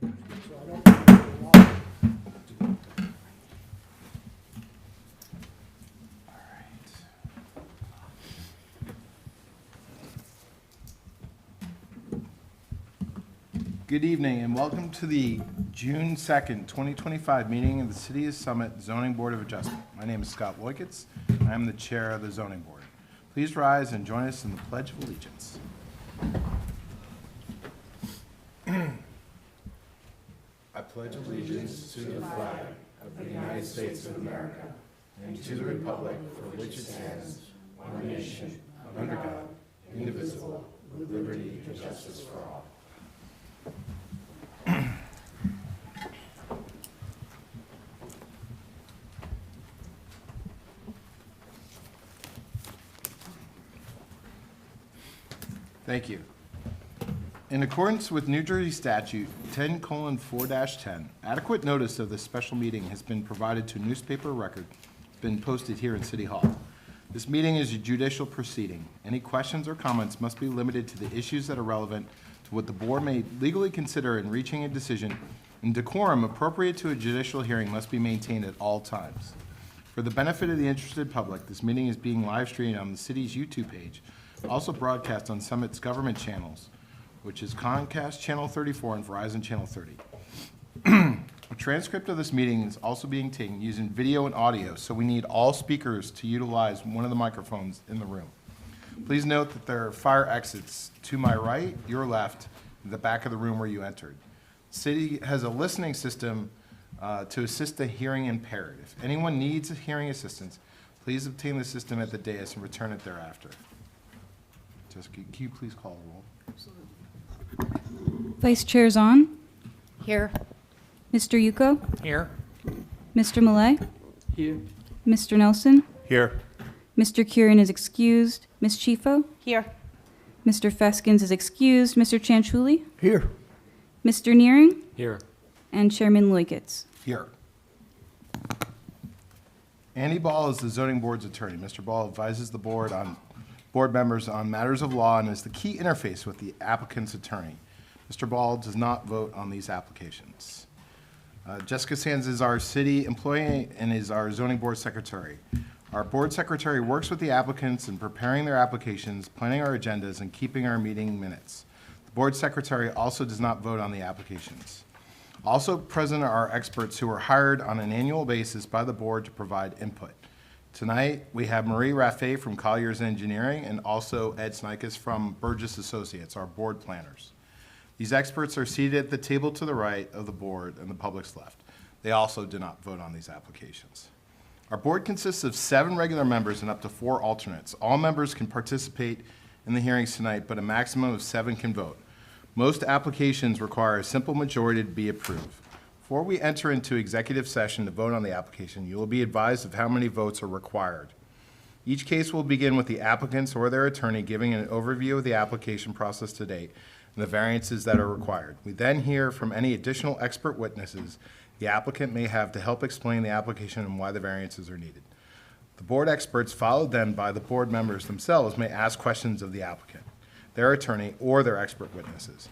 Good evening and welcome to the June 2nd, 2025 meeting of the City of Summit Zoning Board of Adjustment. My name is Scott Loikitz. I am the chair of the Zoning Board. Please rise and join us in the Pledge of Allegiance. I pledge allegiance to the flag of the United States of America and to the republic for which it stands, one nation, under God, indivisible, with liberty and justice for all. Thank you. In accordance with New Jersey Statute 10:4-10, adequate notice of this special meeting has been provided to newspaper record, been posted here in City Hall. This meeting is a judicial proceeding. Any questions or comments must be limited to the issues that are relevant to what the board may legally consider in reaching a decision, and decorum appropriate to a judicial hearing must be maintained at all times. For the benefit of the interested public, this meeting is being live streamed on the city's YouTube page, also broadcast on Summit's government channels, which is Comcast Channel 34 and Verizon Channel 30. A transcript of this meeting is also being taken using video and audio, so we need all speakers to utilize one of the microphones in the room. Please note that there are fire exits to my right, your left, and the back of the room where you entered. The city has a listening system to assist the hearing impaired. If anyone needs hearing assistance, please obtain the system at the dais and return it thereafter. Jessica, can you please call the roll? Vice Chair Zahn? Here. Mr. Yuko? Here. Mr. Millay? Here. Mr. Nelson? Here. Mr. Kieran is excused. Ms. Chifo? Here. Mr. Feskins is excused. Mr. Chanchuli? Here. Mr. Nearing? Here. And Chairman Loikitz. Here. Andy Ball is the zoning board's attorney. Mr. Ball advises the board members on matters of law and is the key interface with the applicant's attorney. Mr. Ball does not vote on these applications. Jessica Sands is our city employee and is our zoning board secretary. Our board secretary works with the applicants in preparing their applications, planning our agendas, and keeping our meeting minutes. The board secretary also does not vote on the applications. Also present are experts who are hired on an annual basis by the board to provide input. Tonight, we have Marie Raffet from Collier's Engineering and also Ed Snikas from Burgess Associates, our board planners. These experts are seated at the table to the right of the board and the public's left. They also do not vote on these applications. Our board consists of 7 regular members and up to 4 alternates. All members can participate in the hearings tonight, but a maximum of 7 can vote. Most applications require a simple majority to be approved. Before we enter into executive session to vote on the application, you will be advised of how many votes are required. Each case will begin with the applicants or their attorney giving an overview of the application process to date and the variances that are required. We then hear from any additional expert witnesses the applicant may have to help explain the application and why the variances are needed. The board experts, followed then by the board members themselves, may ask questions of the applicant, their attorney, or their expert witnesses.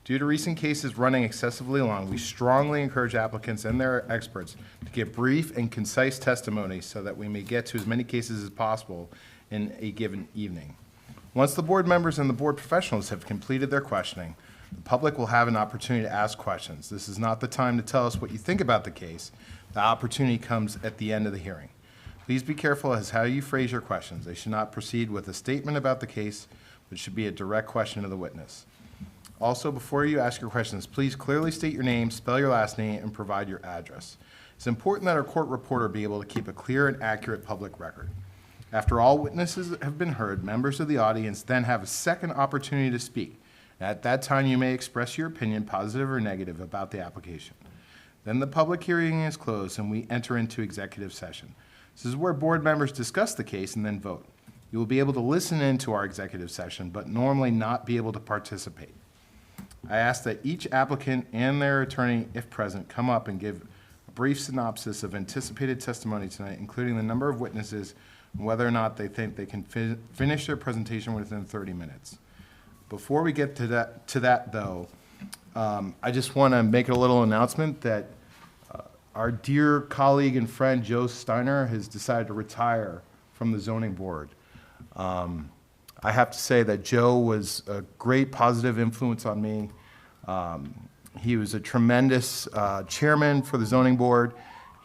Due to recent cases running excessively long, we strongly encourage applicants and their experts to give brief and concise testimony so that we may get to as many cases as possible in a given evening. Once the board members and the board professionals have completed their questioning, the public will have an opportunity to ask questions. This is not the time to tell us what you think about the case. The opportunity comes at the end of the hearing. Please be careful as how you phrase your questions. They should not proceed with a statement about the case, but should be a direct question to the witness. Also, before you ask your questions, please clearly state your name, spell your last name, and provide your address. It's important that our court reporter be able to keep a clear and accurate public record. After all witnesses have been heard, members of the audience then have a second opportunity to speak. At that time, you may express your opinion, positive or negative, about the application. Then the public hearing is closed and we enter into executive session. This is where board members discuss the case and then vote. You will be able to listen in to our executive session, but normally not be able to participate. I ask that each applicant and their attorney, if present, come up and give a brief synopsis of anticipated testimony tonight, including the number of witnesses and whether or not they think they can finish their presentation within 30 minutes. Before we get to that though, I just want to make a little announcement that our dear colleague and friend Joe Steiner has decided to retire from the zoning board. I have to say that Joe was a great positive influence on me. He was a tremendous chairman for the zoning board.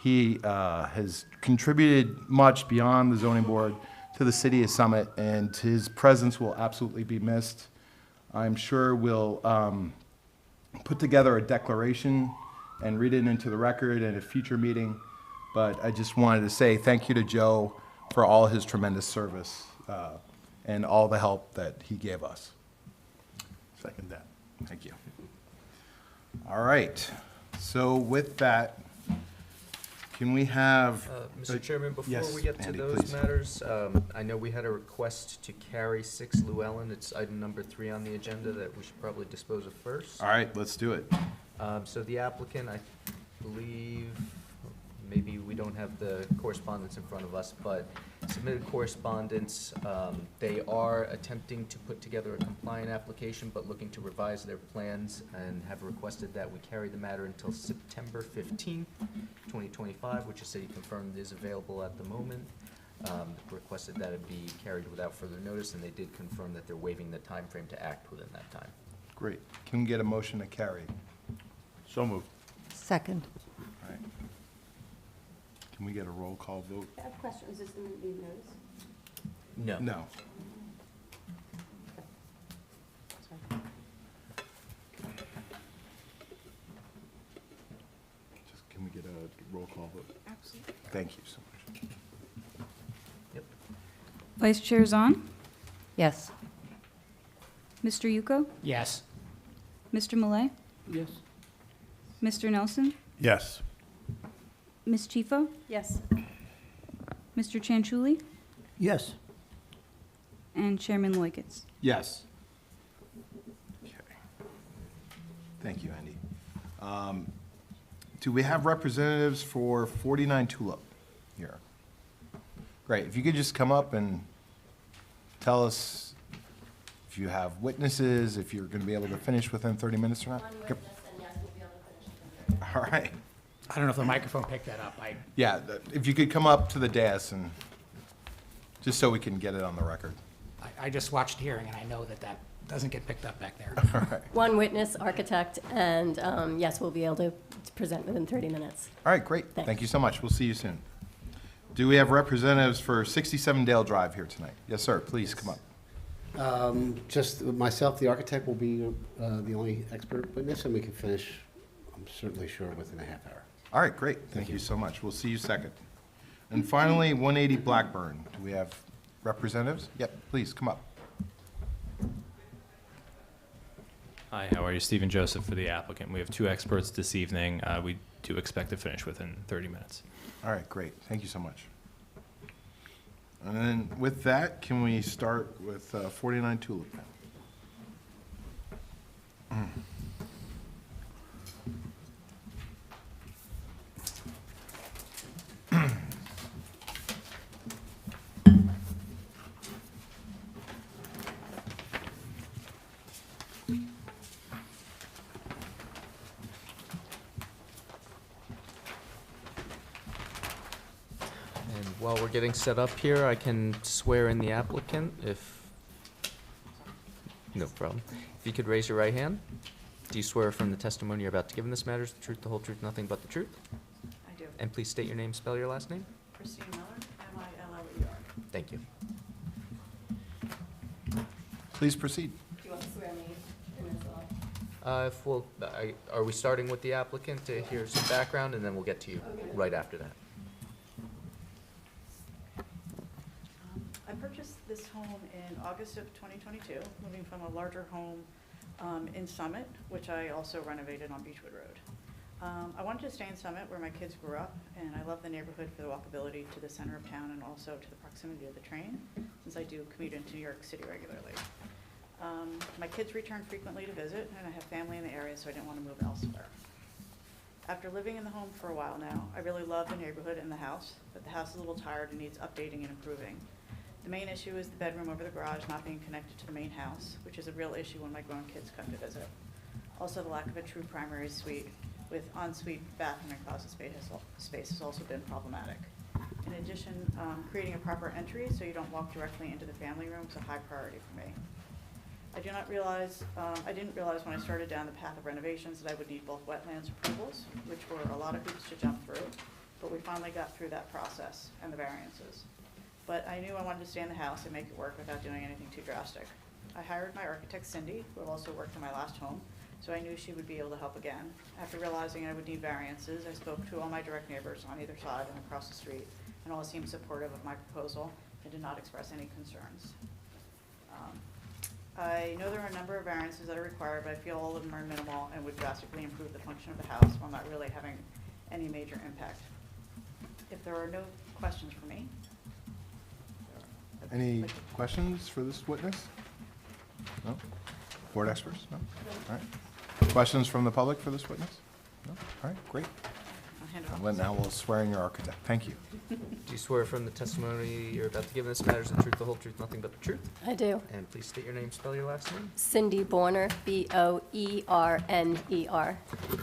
He has contributed much beyond the zoning board to the city of Summit, and his presence will absolutely be missed. I'm sure we'll put together a declaration and read it into the record in a future meeting. But I just wanted to say thank you to Joe for all his tremendous service and all the help that he gave us. Second that. Thank you. All right. So with that, can we have? Mr. Chairman, before yes, we get to Andy, those please. matters, I know we had a request to carry 6 Llewellyn. It's item number 3 on the agenda that we should probably dispose of first. All right, let's do it. So the applicant, I believe, maybe we don't have the correspondence in front of us, but submitted correspondence. They are attempting to put together a compliant application, but looking to revise their plans and have requested that we carry the matter until September 15th, 2025, which is city confirmed is available at the moment. Requested that it be carried without further notice, and they did confirm that they're waiving the time frame to act within that time. Great. Can we get a motion to carry? So moved. Second. All right. Can we get a roll call vote? I have a question. Is this going to be notice? No. No. Sorry. Just, can we get a roll call vote? Absolutely. Thank you so much. Yep. Vice Chair Zahn? Yes. Mr. Yuko? Yes. Mr. Malay? Yes. Mr. Nelson? Yes. Ms. Chifo? Yes. Mr. Chanchuli? Yes. And Chairman Loiketz. Yes. Okay. Thank you, Andy. Do we have representatives for 49 Tulip here? Great. If you could just come up and tell us if you have witnesses, if you're going to be able to finish within 30 minutes or not. One Okay. witness, and yes, we'll be able to finish it. All right. I don't know if the microphone picked that up. Yeah, if you could come up to the dais and, just so we can get it on the record. I just watched the hearing, and I know that that doesn't get picked up back there. All right. One witness, architect, and yes, we'll be able to present within 30 minutes. All right, great. Thanks. Thank you so much. We'll see you soon. Do we have representatives for 67 Dale Drive here tonight? Yes, sir. Please come up. Just myself, the architect, will be the only expert witness, and we can finish, I'm certainly sure, within a half hour. All right, great. Thank you so much. We'll see you second. And finally, 180 Blackburn. Do we have representatives? Yep, please, come up. Hi, how are you? Stephen Joseph for the applicant. We have 2 experts this evening. We do expect to finish within 30 minutes. All right, great. Thank you so much. And then with that, can we start with 49 Tulip? And while we're getting set up here, I can swear in the applicant if, no problem. If you could raise your right hand. Do you swear from the testimony you're about to give in this matter is the truth, the whole truth, nothing but the truth? I do. And please state your name, spell your last name. Christine Miller, M-I-L-L-E-R. Thank you. Please proceed. Do you want to swear me in as well? If we'll, are we starting with the applicant to hear some background, and then we'll get to you right after that? I purchased this home in August of 2022, moving from a larger home in Summit, which I also renovated on Beechwood Road. I wanted to stay in Summit where my kids grew up, and I love the neighborhood for the walkability to the center of town and also to the proximity of the train, since I do commute into New York City regularly. My kids return frequently to visit, and I have family in the area, so I didn't want to move elsewhere. After living in the home for a while now, I really love the neighborhood and the house, but the house is a little tired and needs updating and improving. The main issue is the bedroom over the garage not being connected to the main house, which is a real issue when my grown kids come to visit. Also, the lack of a true primary suite with ensuite bathroom and closet space has also been problematic. In addition, creating a proper entry so you don't walk directly into the family room is a high priority for me. I didn't realize when I started down the path of renovations that I would need both wetlands approvals, which were a lot of hoops to jump through, but we finally got through that process and the variances. But I knew I wanted to stay in the house and make it work without doing anything too drastic. I hired my architect Cindy, who also worked in my last home, so I knew she would be able to help again. After realizing I would need variances, I spoke to all my direct neighbors on either side and across the street, and all seemed supportive of my proposal and did not express any concerns. I know there are a number of variances that are required, but I feel all of them are minimal and would drastically improve the function of the house while not really having any major impact. If there are no questions for me. Any questions for this witness? No? Board experts? No? All right. Questions from the public for this witness? No? All right, great. I'll hand it off. Now we'll swear in your architect. Thank you. Do you swear from the testimony you're about to give in this matters the truth, the whole truth, nothing but the truth? I do. And please state your name, spell your last name. Cindy Borner, Boerner.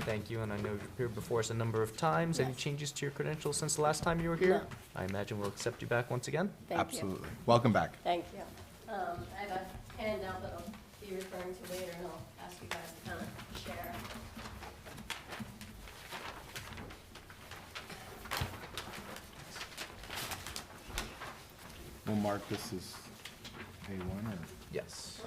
Thank you, and I know you've appeared before us a number of times. Any Yes. changes to your credentials since the last time you were here? No. I imagine we'll accept you back once again. Thank you. Absolutely. Welcome back. Thank you. I have a handout that I'll be referring to later, and I'll ask you guys to kind of share. We'll mark this as A1 or? Yes.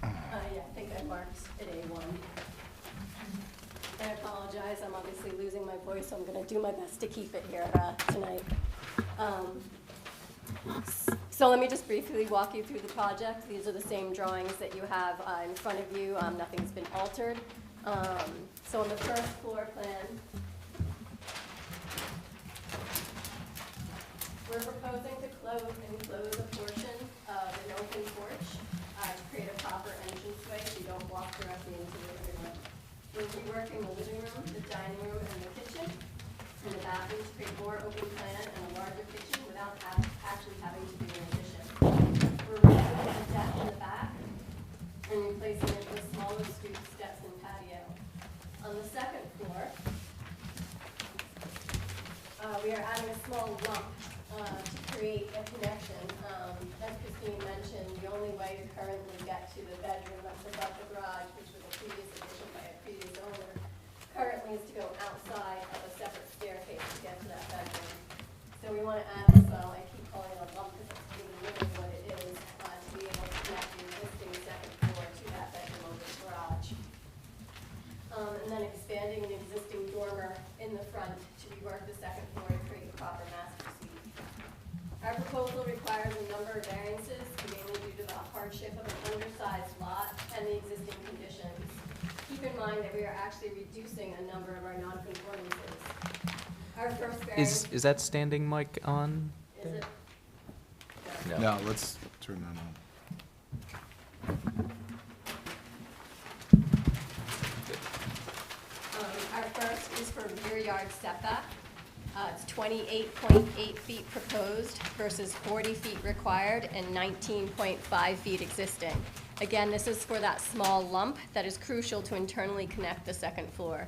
Yeah, I think I marked it A1. I apologize, I'm obviously losing my voice, so I'm gonna do my best to keep it here tonight. So let me just briefly walk you through the project. These are the same drawings that you have in front of you. Nothing's been altered. So on the first floor plan, we're proposing to enclose a portion of an open porch to create a proper entranceway so you don't walk directly into the living room. We're reworking the living room, the dining room, and the kitchen, and the bathroom to create more open plan and a larger kitchen without actually having to do an addition. We're removing the deck in the back and replacing it with smaller stoop steps and patio. On the second floor, we are adding a small lump to create a connection. As Christine mentioned, the only way to currently get to the bedroom that's above the garage, which was a previous addition by a previous owner, currently is to go outside of a separate staircase to get to that bedroom. So we want to add this, I keep calling it a lump because it's really what it is, to be able to connect the existing second floor to that bedroom over the garage. And then expanding an existing dormer in the front to rework the second floor to create a proper master suite. Our proposal requires a number of variances, mainly due to the hardship of an undersized lot and the existing conditions. Keep in mind that we are actually reducing a number of our nonconformances. Our first variance. Is that standing mic on? Is it? No, let's turn that on. Our first is for rear yard setback. It's 28.8 feet proposed versus 40 feet required and 19.5 feet existing. Again, this is for that small lump that is crucial to internally connect the second floor.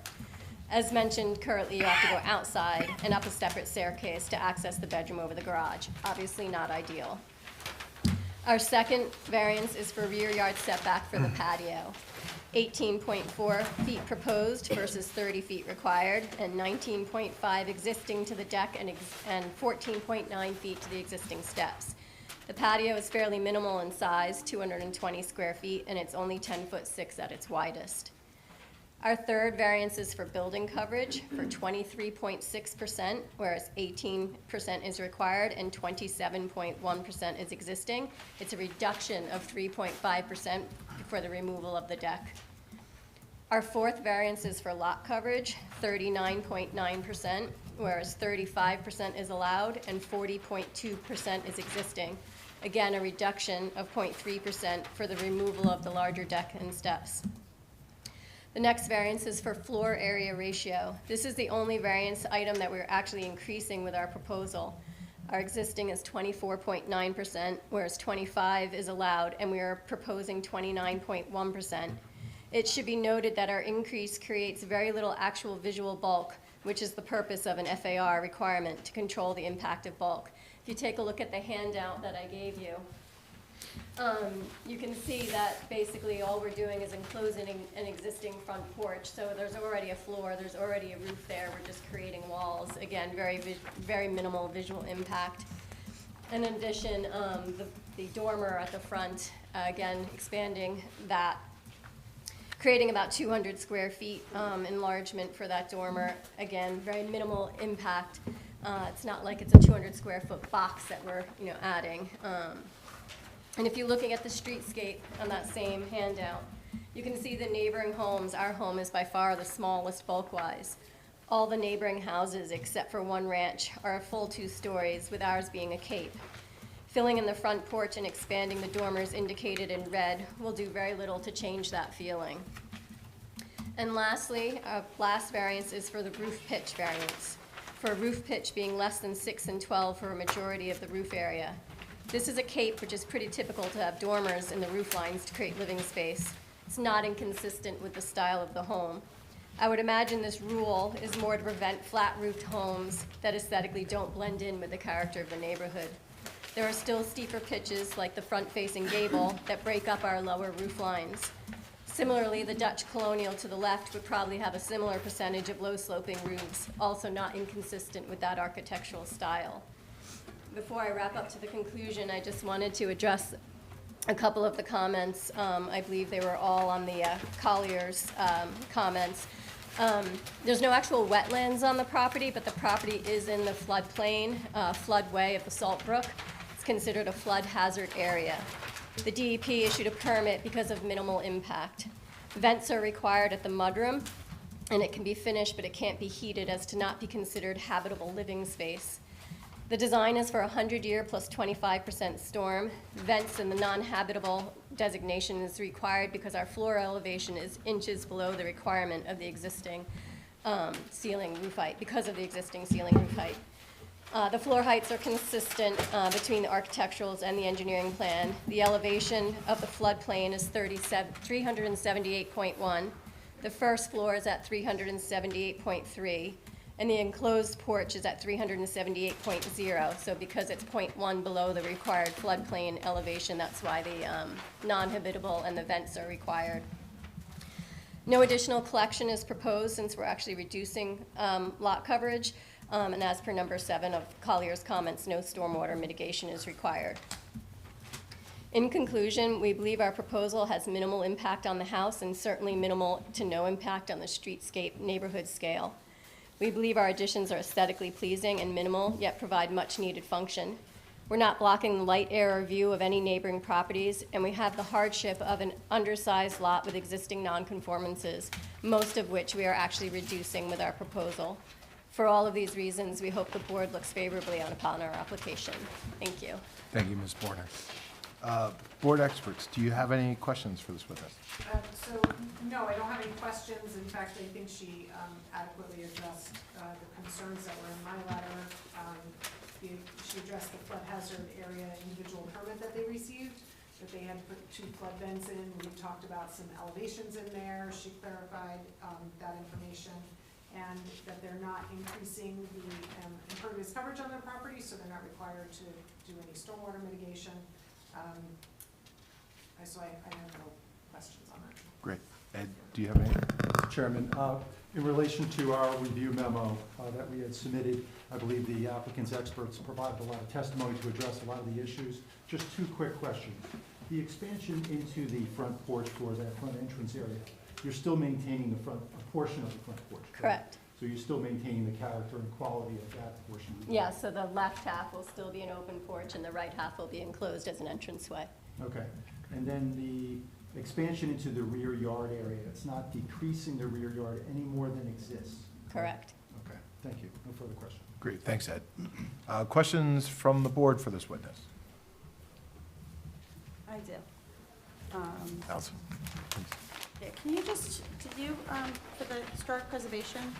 As mentioned, currently you have to go outside and up a separate staircase to access the bedroom over the garage. Obviously not ideal. Our second variance is for rear yard setback for the patio. 18.4 feet proposed versus 30 feet required, and 19.5 existing to the deck and 14.9 feet to the existing steps. The patio is fairly minimal in size, 220 square feet, and it's only 10'6" at its widest. Our third variance is for building coverage for 23.6%, whereas 18% is required and 27.1% is existing. It's a reduction of 3.5% for the removal of the deck. Our fourth variance is for lot coverage, 39.9%, whereas 35% is allowed and 40.2% is existing. Again, a reduction of 0.3% for the removal of the larger deck and steps. The next variance is for floor area ratio. This is the only variance item that we're actually increasing with our proposal. Our existing is 24.9%, whereas 25 is allowed, and we are proposing 29.1%. It should be noted that our increase creates very little actual visual bulk, which is the purpose of an FAR requirement to control the impact of bulk. If you take a look at the handout that I gave you, you can see that basically all we're doing is enclosing an existing front porch. So there's already a floor, there's already a roof there, we're just creating walls. Again, very minimal visual impact. In addition, the dormer at the front, again, expanding that, creating about 200 square feet enlargement for that dormer. Again, very minimal impact. It's not like it's a 200 square foot box that we're adding. And if you're looking at the streetscape on that same handout, you can see the neighboring homes. Our home is by far the smallest bulk-wise. All the neighboring houses, except for one ranch, are a full 2 stories, with ours being a cape. Filling in the front porch and expanding the dormers indicated in red will do very little to change that feeling. And lastly, our last variance is for the roof pitch variance, for a roof pitch being less than 6 and 12 for a majority of the roof area. This is a cape, which is pretty typical to have dormers in the roof lines to create living space. It's not inconsistent with the style of the home. I would imagine this rule is more to prevent flat-roofed homes that aesthetically don't blend in with the character of the neighborhood. There are still steeper pitches, like the front-facing gable, that break up our lower roof lines. Similarly, the Dutch colonial to the left would probably have a similar percentage of low-sloping roofs, also not inconsistent with that architectural style. Before I wrap up to the conclusion, I just wanted to address a couple of the comments. I believe they were all on the Collier's comments. There's no actual wetlands on the property, but the property is in the floodplain, floodway of the Salt Brook. It's considered a flood hazard area. The DEP issued a permit because of minimal impact. Vents are required at the mudroom, and it can be finished, but it can't be heated as to not be considered habitable living space. The design is for 100-year plus 25% storm. Vents in the non-habitable designation is required because our floor elevation is inches below the requirement of the existing ceiling roof height, because of the existing ceiling roof height. The floor heights are consistent between the architecturals and the engineering plan. The elevation of the floodplain is 378.1. The first floor is at 378.3. And the enclosed porch is at 378.0, so because it's 0.1 below the required floodplain elevation, that's why the non-habitable and the vents are required. No additional collection is proposed since we're actually reducing lot coverage, and as per number 7 of Collier's comments, no stormwater mitigation is required. In conclusion, we believe our proposal has minimal impact on the house and certainly minimal to no impact on the streetscape neighborhood scale. We believe our additions are aesthetically pleasing and minimal, yet provide much-needed function. We're not blocking the light, air, or view of any neighboring properties, and we have the hardship of an undersized lot with existing nonconformances, most of which we are actually reducing with our proposal. For all of these reasons, we hope the board looks favorably upon our application. Thank you. Thank you, Ms. Borner. Board experts, do you have any questions for this witness? So, no, I don't have any questions. In fact, I think she adequately addressed the concerns that were in my letter. She addressed the flood hazard area individual permit that they received, that they had to put 2 flood vents in. We talked about some elevations in there. She clarified that information, and that they're not increasing the impervious coverage on their property, so they're not required to do any stormwater mitigation. So I have no questions on that. Great. Ed, do you have any? Mr. Chairman, in relation to our review memo that we had submitted, I believe the applicant's experts provided a lot of testimony to address a lot of the issues. Just 2 quick questions. The expansion into the front porch for that front entrance area, you're still maintaining a portion of the front porch, Correct. So you're still maintaining the character and quality of that portion? Yeah, so the left half will still be an open porch, and the right half will be enclosed as an entranceway. Okay. And then the expansion into the rear yard area, it's not decreasing the rear yard any more than exists? Correct. Okay, thank you. No further questions. Great, thanks, Ed. Questions from the board for this witness? I do. Allison? Yeah, can you just, did you, for the Historic Preservation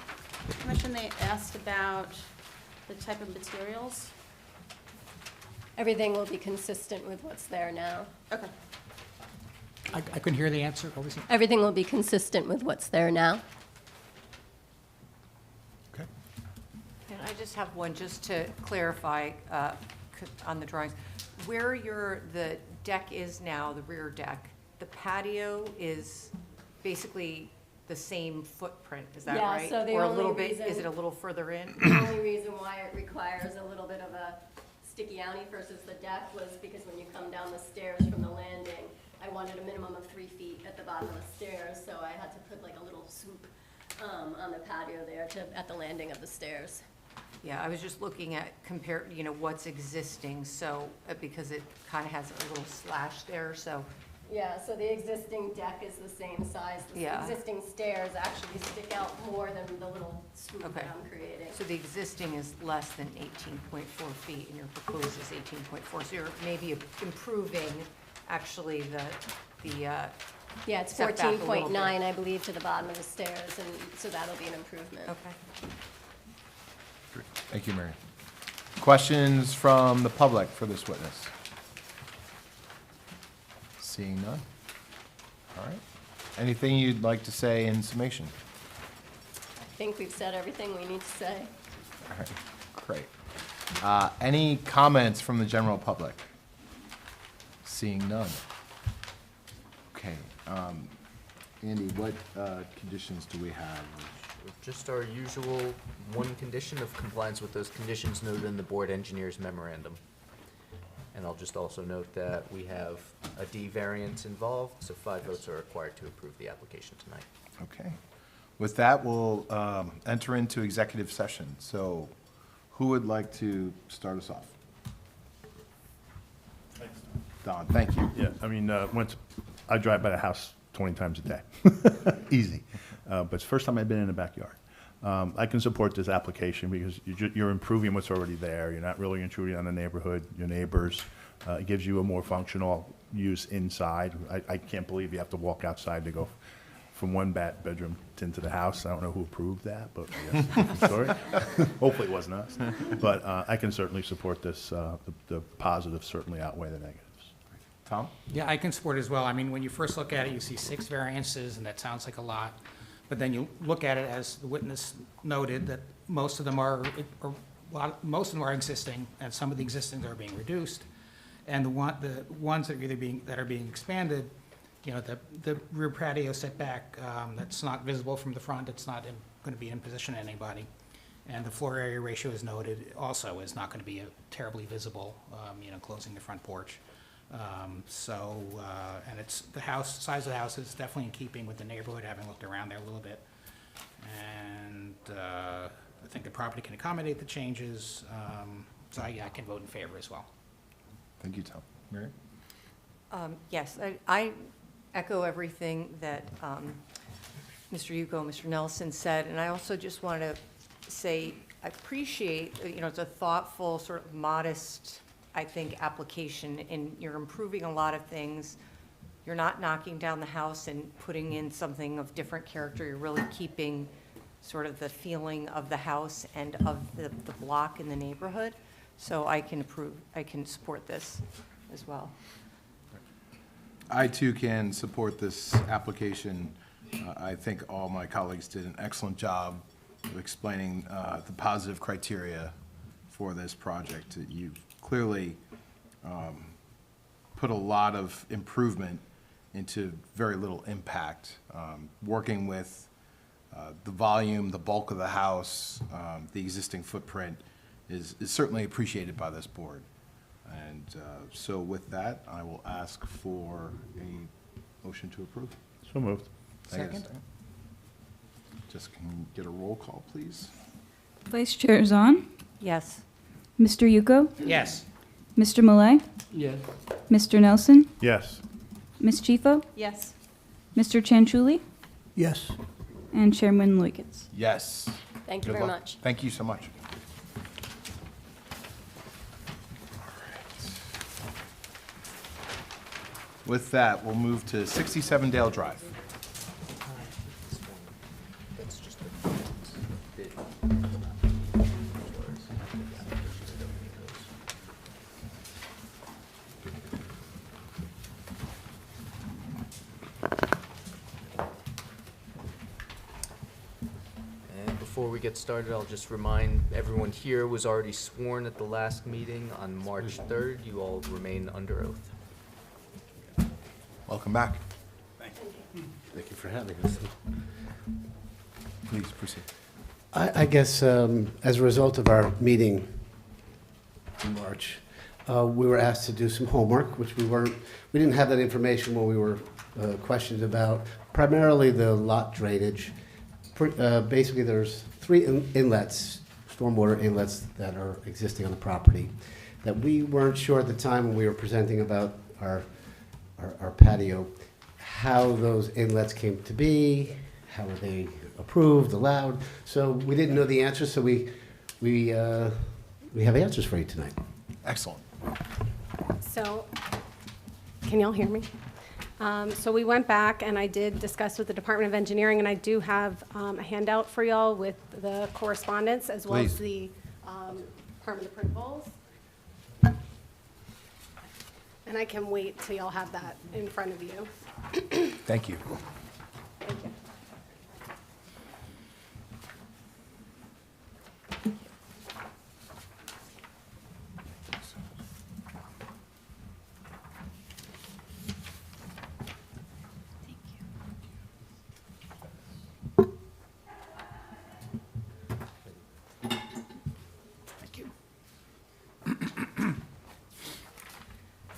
Commission, they asked about the type of materials Everything will be consistent with what's there now. Okay. I couldn't hear the answer. What was it? Everything will be consistent with what's there now. Okay. And I just have one, just to clarify on the drawings. Where the deck is now, the rear deck, the patio is basically the same footprint, is that Yeah, right? so the Or a only little bit, reason- is it a little further in? The only reason why it requires a little bit of a sticky outie versus the deck was because when you come down the stairs from the landing, I wanted a minimum of 3 feet at the bottom of the stairs, so I had to put like a little swoop on the patio there at the landing of the stairs. Yeah, I was just looking at what's existing, so, because it kind of has a little slash there, so, Yeah, so the existing deck is the same size. The Yeah. existing stairs actually stick out more than the little swoop Okay. that I'm creating. so the existing is less than 18.4 feet, and your proposed is 18.4, so you're maybe improving, actually, Yeah, it's Step back a little 14.9, I believe, to the bottom of the stairs, and so that'll be an improvement. Okay. Great. Thank you, Mary. Questions from the public for this witness? Seeing none? All right. Anything you'd like to say in summation? I think we've said everything we need to say. All right, great. Any comments from the general public? Seeing none. Okay, Andy, what conditions do we have? Just our usual one condition of compliance with those conditions noted in the board engineer's memorandum. And I'll just also note that we have a D variance involved, so 5 votes are required to approve the application tonight. Okay. With that, we'll enter into executive session. So who would like to start us off? Don, thank you. Yeah, I mean, I drive by the house 20 times a day. Easy. But it's the first time I've been in the backyard. I can support this application because you're improving what's already there. You're not really intruding on the neighborhood, your neighbors. It gives you a more functional use inside. I can't believe you have to walk outside to go from one bedroom into the house. I don't know who approved that, but I guess it's a different story. Hopefully it wasn't us. But I can certainly support this. The positives certainly outweigh the negatives. Tom? Yeah, I can support it as well. I mean, when you first look at it, you see 6 variances, and that sounds like a lot. But then you look at it, as the witness noted, that most of them are existing, and some of the existing are being reduced. And the ones that are being expanded, the rear patio setback, that's not visible from the front, it's not going to be in position to anybody. And the floor area ratio is noted also is not going to be terribly visible, closing the front porch. And it's the size of the house is definitely in keeping with the neighborhood, having looked around there a little bit. And I think the property can accommodate the changes, so I can vote in favor as well. Thank you, Tom. Mary? Yes, I echo everything that Mr. Yuko, Mr. Nelson said, and I also just want to say I appreciate, it's a thoughtful, sort of modest, I think, application, and you're improving a lot of things. You're not knocking down the house and putting in something of different character. You're really keeping sort of the feeling of the house and of the block in the neighborhood. So I can support this as well. I too can support this application. I think all my colleagues did an excellent job of explaining the positive criteria for this project. You've clearly put a lot of improvement into very little impact. Working with the volume, the bulk of the house, the existing footprint is certainly appreciated by this board. And so with that, I will ask for a motion to approve. So moved. Thank you. Second. Just can you get a roll call, please? Vice Chair Zahn, Yes. Mr. Yuko, Yes. Mr. Malay, Yes. Mr. Nelson, Yes. Ms. Chifo, Yes. Mr. Chanchuli, Yes. and Chairman Luikens. Yes. Thank you Good very luck. much. Thank you so much. With that, we'll move to 67 Dale Drive. That's just the bid. Before we get started, I'll just remind everyone here was already sworn at the last meeting on March 3rd. You all remain under oath. Welcome back. Thank you for having us. Please proceed. I guess as a result of our meeting in March, we were asked to do some homework, which we didn't have that information when we were questioned about, primarily the lot drainage. Basically, there's 3 inlets, stormwater inlets that are existing on the property that we weren't sure at the time when we were presenting about our patio, how those inlets came to be, how were they approved, allowed. So we didn't know the answers, so we have answers for you tonight. Excellent. So, can y'all hear me? So we went back and I did discuss with the Department of Engineering, and I do have a handout for y'all with the correspondence as well as the permit approvals. And I can wait till y'all have that in front of you. Thank you. Thank you.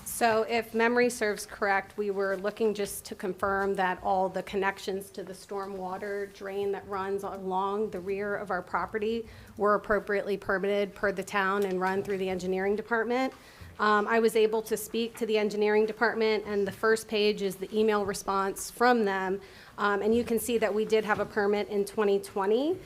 So if memory serves correct, we were looking just to confirm that all the connections to the stormwater drain that runs along the rear of our property were appropriately permitted per the town and run through the engineering department. I was able to speak to the engineering department, and the first page is the email response from them. And you can see that we did have a permit in 2020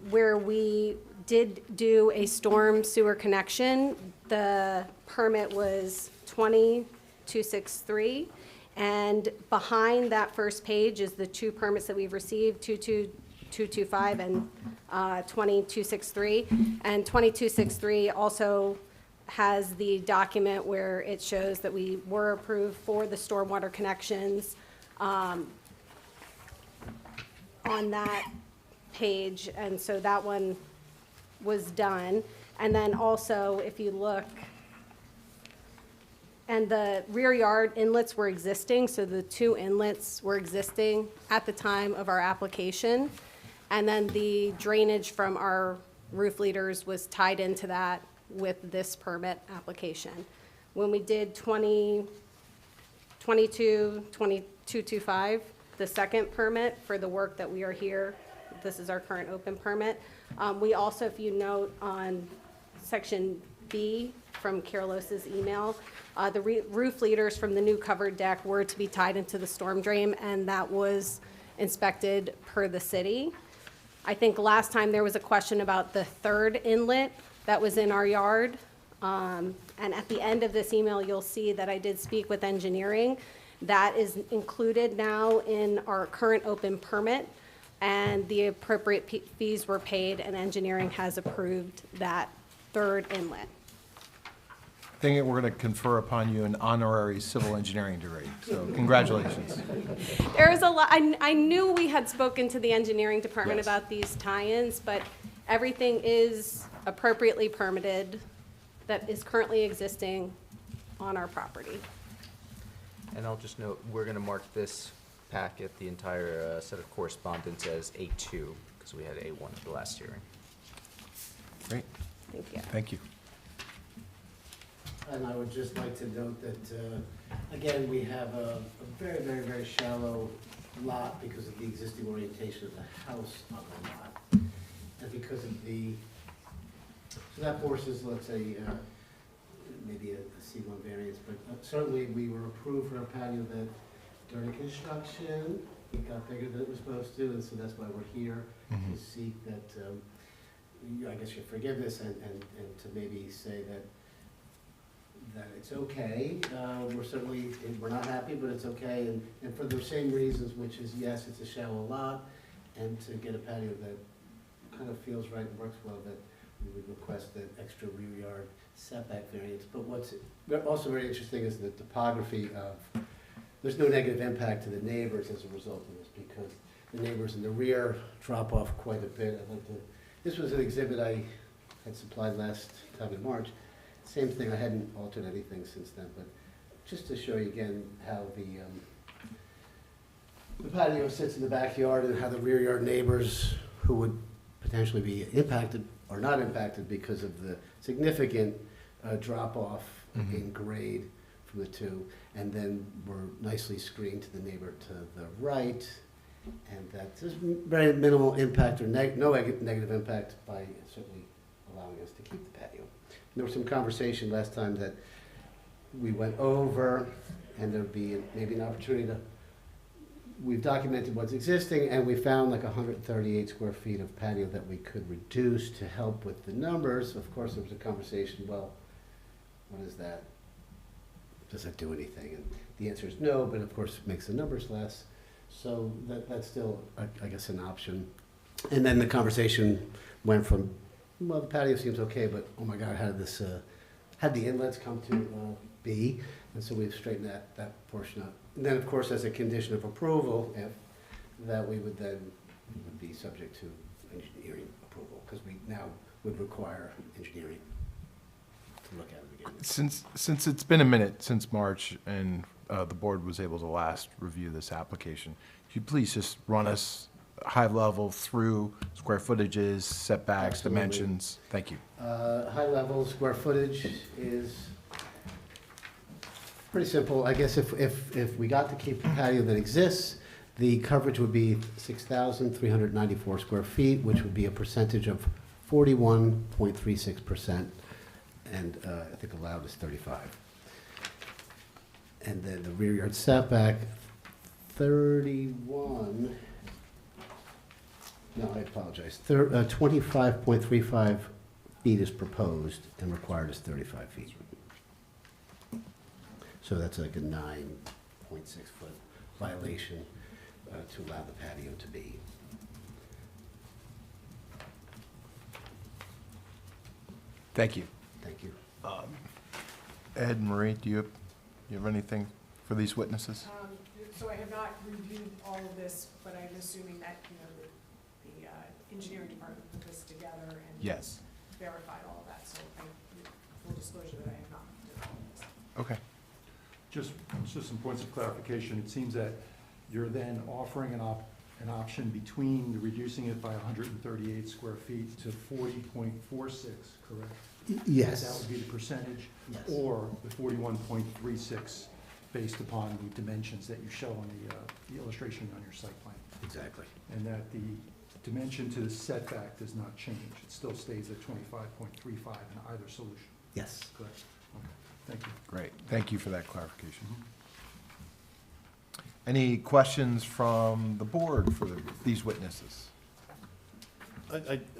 where we did do a storm sewer connection. The permit was 20263, and behind that first page is the 2 permits that we've received, 22225 and 20263. And 2263 also has the document where it shows that we were approved for the stormwater connections on that page, and so that one was done. And then also, if you look, and the rear yard inlets were existing, so the 2 inlets were existing at the time of our application. And then the drainage from our roof leaders was tied into that with this permit application. When we did 2225, the second permit for the work that we are here, this is our current open permit. We also, if you note on section B from Carolos's email, the roof leaders from the new covered deck were to be tied into the storm drain, and that was inspected per the city. I think last time there was a question about the 3rd inlet that was in our yard. And at the end of this email, you'll see that I did speak with engineering. That is included now in our current open permit, and the appropriate fees were paid, and engineering has approved that 3rd inlet. I think we're going to confer upon you an honorary civil engineering degree, so congratulations. There was a lot, I knew we had spoken to the engineering department Yes. about these tie-ins, but everything is appropriately permitted that is currently existing on our property. And I'll just note, we're going to mark this packet, the entire set of correspondence, as A2, because we had A1 at the last hearing. Great, Thank you. thank you. And I would just like to note that, again, we have a very, very, very shallow lot because of the existing orientation of the house on the lot. And because of so that forces, let's say, maybe a C1 variance, but certainly we were approved for a patio that during construction, it got bigger than it was supposed to, and so that's why we're here to seek that, I guess, your forgiveness and to maybe say that it's okay. We're not happy, but it's okay, and for the same reasons, which is, yes, it's a shallow lot, and to get a patio that kind of feels right and works well, that we would request that extra rear yard setback variance. But what's also very interesting is the topography of, there's no negative impact to the neighbors as a result of this, because the neighbors in the rear drop off quite a bit. I'd like to, this was an exhibit I had supplied last time in March. Same thing, I hadn't altered anything since then, but just to show you again how the patio sits in the backyard and how the rear yard neighbors who would potentially be impacted or not impacted because of the significant drop-off in grade from the two, and then we're nicely screened to the neighbor to the right, and that there's very minimal impact or no negative impact by certainly allowing us to keep the patio. There was some conversation last time that we went over, and there'd be maybe an opportunity to, we've documented what's existing, and we found like 138 square feet of patio that we could reduce to help with the numbers. Of course, there was a conversation, well, what is that? Does that do anything? And the answer is no, but of course it makes the numbers less. So that's still, I guess, an option. And then the conversation went from, well, the patio seems okay, but oh my God, how did this, how did the inlets come to be? And so we've straightened that portion up. And then, of course, as a condition of approval, if that we would then would be subject to engineering approval, because we now would require engineering to look at it again. Since it's been a minute since March and the board was able to last review this application, could you please just run us high level through square footages, setbacks, Absolutely. dimensions? Thank you. High level square footage is pretty simple. I guess if we got to keep the patio that exists, the coverage would be 6,394 square feet, which would be a percentage of 41.36%, and I think allowed is 35. And then the rear yard setback, 31, no, I apologize, 25.35 feet is proposed and required is 35 feet. So that's like a 9.6 foot violation to allow the patio to be. Thank you. Thank you. Ed, Marie, do you have anything for these witnesses? So I have not reviewed all of this, but I'm assuming that, you know, the engineering department put this together and Yes. verified all of that, so full disclosure that I have not done all of this. Okay. Just some points of clarification. It seems that you're then offering an option between the reducing it by 138 square feet to 40.46, correct? Yes. That would be the percentage? Yes. Or the 41.36 based upon the dimensions that you show on the illustration on your site plan? Exactly. And that the dimension to the setback does not change. It still stays at 25.35 in either solution? Yes. Correct. Okay. Thank you. Great. Thank you for that clarification. Any questions from the board for these witnesses?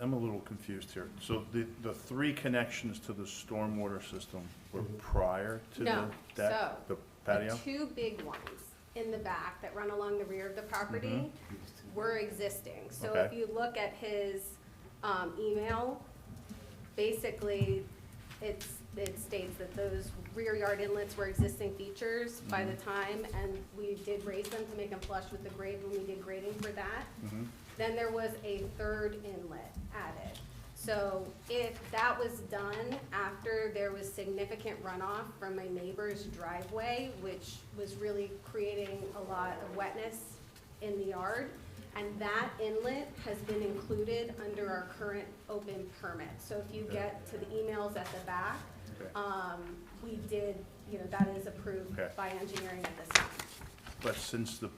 I'm a little confused here. So the three connections to the stormwater system were prior to No, the deck, so, the patio? The two big ones in the back that run along the rear of the property were existing. So if Okay. you look at his email, basically, it states that those rear yard inlets were existing features by the time, and we did raise them to make them flush with the grade when we did grading for that. Mhm. Then there was a third inlet added. So if that was done after there was significant runoff from my neighbor's driveway, which was really creating a lot of wetness in the yard, and that inlet has been included under our current open permit. So if you get to the emails at the back, Okay. we did, you know, that is approved Okay. by engineering at this time. But since the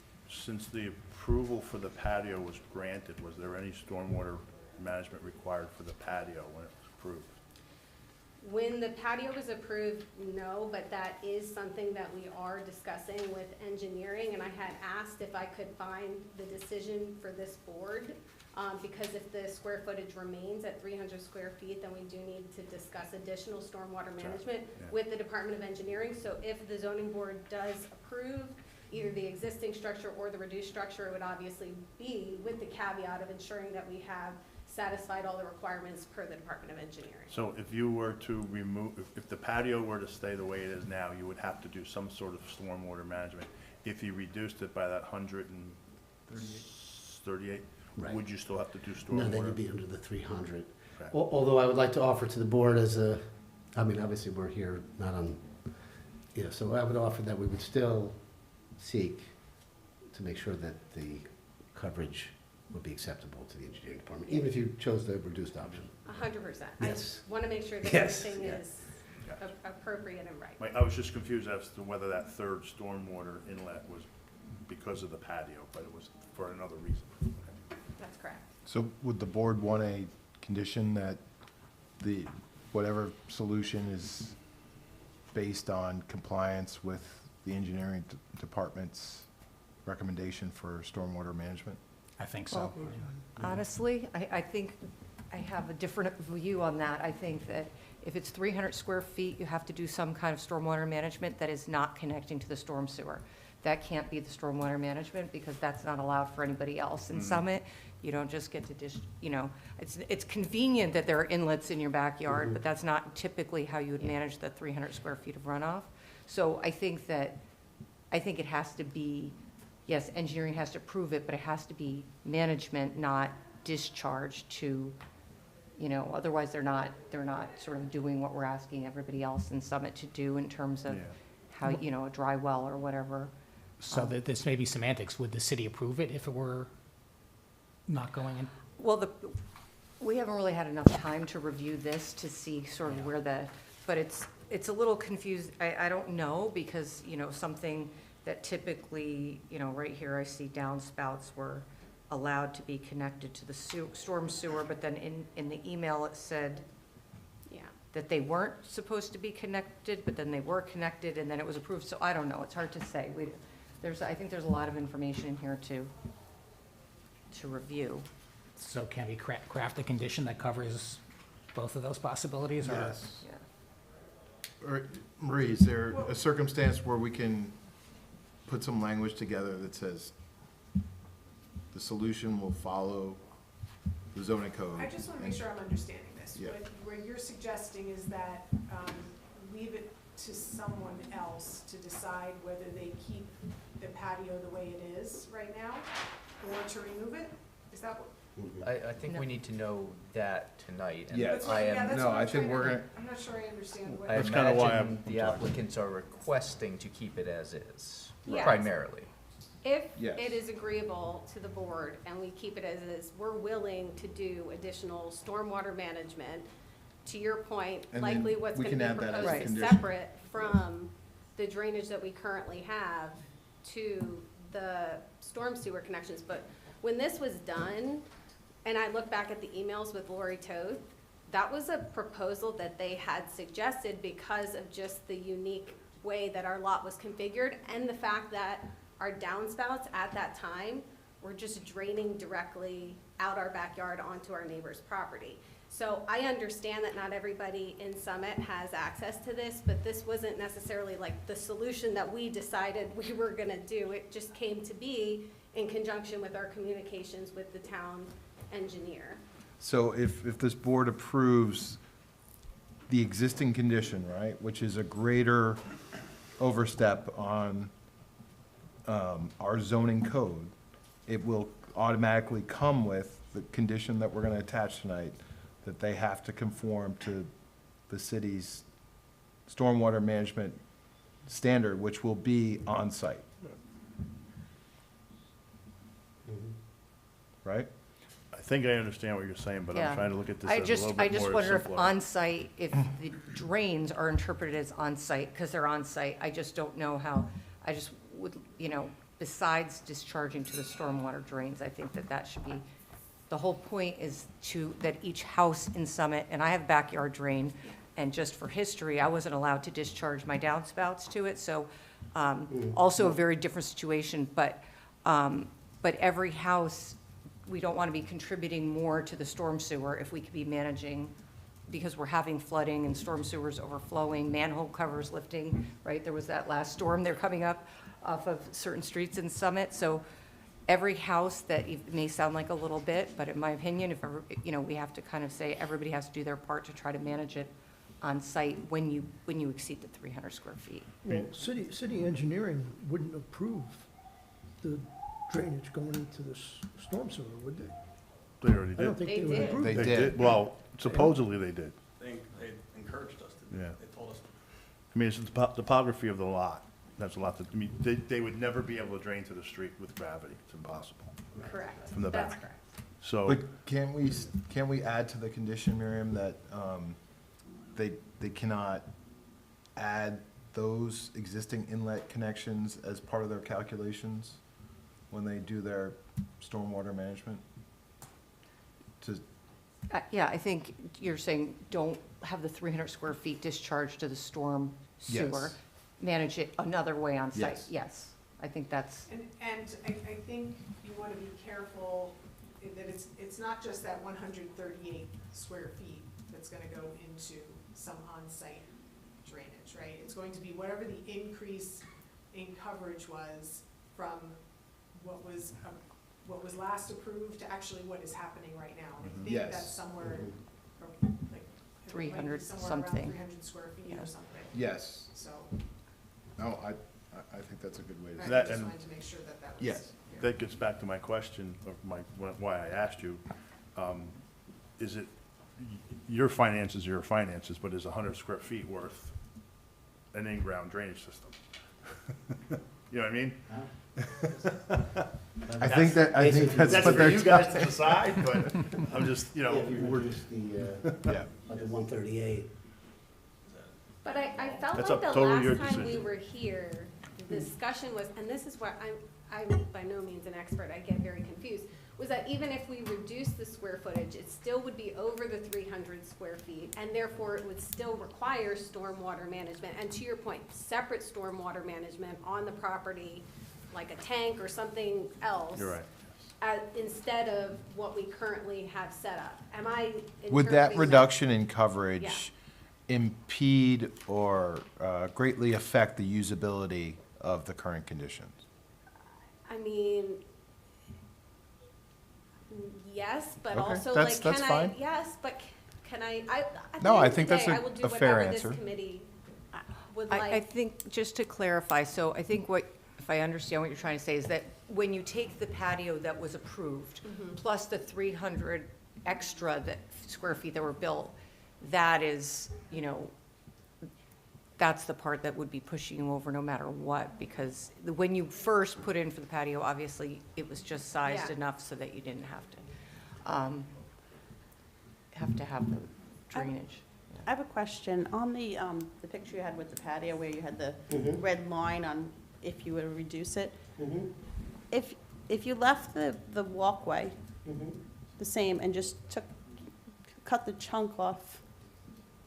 approval for the patio was granted, was there any stormwater management required for the patio when it was approved? When the patio was approved, no, but that is something that we are discussing with engineering, and I had asked if I could find the decision for this board, because if the square footage remains at 300 square feet, then we do need to discuss additional stormwater management Yeah. with the Department of Engineering. So if the zoning board does approve either the existing structure or the reduced structure, it would obviously be with the caveat of ensuring that we have satisfied all the requirements per the Department of Engineering. So if you were to remove, if the patio were to stay the way it is now, you would have to do some sort of stormwater management. If you reduced it by that 138 38? Right. Would you still have to do No, stormwater? then you'd be under the 300. Okay. Although I would like to offer to the board as a, I mean, obviously, we're here not on, so I would offer that we would still seek to make sure that the coverage would be acceptable to the engineering department, even if you chose the reduced option. 100%. I Yes. just want to make sure that Yes, everything yeah. is appropriate and right. I was just confused as to whether that third stormwater inlet was because of the patio, but it was for another reason. Okay. That's correct. So would the board want a condition that the, whatever solution is based on compliance with the engineering department's recommendation for stormwater management? I think so. Honestly, I think I have a different view on that. I think that if it's 300 square feet, you have to do some kind of stormwater management that is not connecting to the storm sewer. That can't be the stormwater management because that's not allowed for anybody else in Summit. You don't just get to it's convenient that there are inlets in your backyard, but that's not typically how you would manage the 300 square feet of runoff. So I think it has to be, yes, engineering has to prove it, but it has to be management, not discharge to, otherwise they're not sort of doing what we're asking everybody else in Summit to do in terms of Yeah. how, a dry well or whatever. So that this may be semantics. Would the city approve it if it were not going in? Well, we haven't really had enough time to review this to see sort of where but it's a little confused. I don't know because, something that typically, right here I see downspouts were allowed to be connected to the storm sewer, but then in the email it said Yeah. that they weren't supposed to be connected, but then they were connected and then it was approved. So I don't know. It's hard to say. I think there's a lot of information in here to review. So can we craft a condition that covers both of those possibilities? Or Yeah. Or, Marie, is there a circumstance where we can put some language together that says the solution will follow the zoning code? I just want to make sure I'm understanding this. Yeah. What you're suggesting is that leave it to someone else to decide whether they keep the patio the way it is right now, or to remove it? Is that what? I think we need to know that tonight. and Yes. I am, that's no, what I'm I think trying we're to- gonna- I'm not sure I understand what. I That's kinda why imagine I'm the sorry. applicants are requesting to keep it as is, Yes. primarily. If Yes. it is agreeable to the board and we keep it as is, we're willing to do additional stormwater management. To your point, And then likely what's we going to can be add that as a proposed is condition. separate from the drainage that we currently have to the storm sewer connections. But when this was done, and I look back at the emails with Lori Toth, that was a proposal that they had suggested because of just the unique way that our lot was configured and the fact that our downspouts at that time were just draining directly out our backyard onto our neighbor's property. So I understand that not everybody in Summit has access to this, but this wasn't necessarily like the solution that we decided we were gonna do. It just came to be in conjunction with our communications with the town engineer. So if this board approves the existing condition, right, which is a greater overstep on our zoning code, it will automatically come with the condition that we're gonna attach tonight, that they have to conform to the city's stormwater management standard, which will be on-site, right? I think I understand what you're saying, but Yeah. I'm trying to look at this I as a just little bit more wonder if simpler. on-site, if the drains are interpreted as on-site, because they're on-site, I just don't know how, I just would, besides discharging to the stormwater drains, I think that should be, the whole point is that each house in Summit, and I have a backyard drain, and just for history, I wasn't allowed to discharge my downspouts to it, so, also a very different situation, but every house, we don't want to be contributing more to the storm sewer if we could be managing, because we're having flooding and storm sewers overflowing, manhole covers lifting, right? There was that last storm, they're coming up off of certain streets in Summit. So every house that, it may sound like a little bit, but in my opinion, if, we have to kind of say everybody has to do their part to try to manage it on site when you exceed the 300 square feet. Well, city engineering wouldn't approve the drainage going into the storm sewer, would they? They already I don't did. think They they would did. approve They that. did. Well, supposedly they did. They encouraged us to, Yeah. they told us. I mean, it's the topography of the lot. That's a lot to, I mean, they would never be able to drain to the street with gravity. It's impossible Correct. from the That's back. correct. So, But can't we add to the condition, Miriam, that they cannot add those existing inlet connections as part of their calculations when they do their stormwater management? To, Yeah, I think you're saying don't have the 300 square feet discharged to the storm sewer. Yes. Manage it another way on site. Yes. Yes, I think that's, And I think you want to be careful that it's not just that 138 square feet that's going to go into some on-site drainage, right? It's going to be whatever the increase in coverage was from what was last approved to actually what is happening right now. And I think Yes. that's somewhere, like, 300 somewhere something. around 300 square feet Yeah. or something. yes. So No, I think that's a good way to I say That it. just and- wanted to make sure that that was. Yes. here. that gets back to my question, or why I asked you. Is it, your finances are your finances, but is 100 square feet worth an in-ground drainage system? You know what I mean? I think that's That's what for they're you guys to telling. decide, but I'm just, you know, If you reduce the, Yeah. like the 138, But I felt That's like the totally your last time we decision. were here, the discussion was, and this is where I'm by no means an expert, I get very confused, was that even if we reduce the square footage, it still would be over the 300 square feet, and therefore it would still require stormwater management. And to your point, separate stormwater management on the property, like a tank or something else. you're right. Instead of what we currently have set up. Am I Would that interpreting reduction in Yeah. coverage impede or greatly affect the usability of the current conditions? I mean, yes, but Okay, also that's- like, that's can fine. yes, but can I at the No, end I of the think that's day, a- I will do a fair whatever answer. this committee would I like. think, just to clarify, so I think if I understand what you're trying to say, is that when you take the patio that was approved, plus the 300 extra square feet that were built, that is, that's the part that would be pushing you over no matter what, because when you first put in for the patio, obviously, it was just sized Yeah. enough so that you didn't have to have the drainage. I have a question. On the picture you had with the patio where you had the Mhm. red line on if you were to reduce it, Mhm, if you left the walkway mhm. the same and just cut the chunk off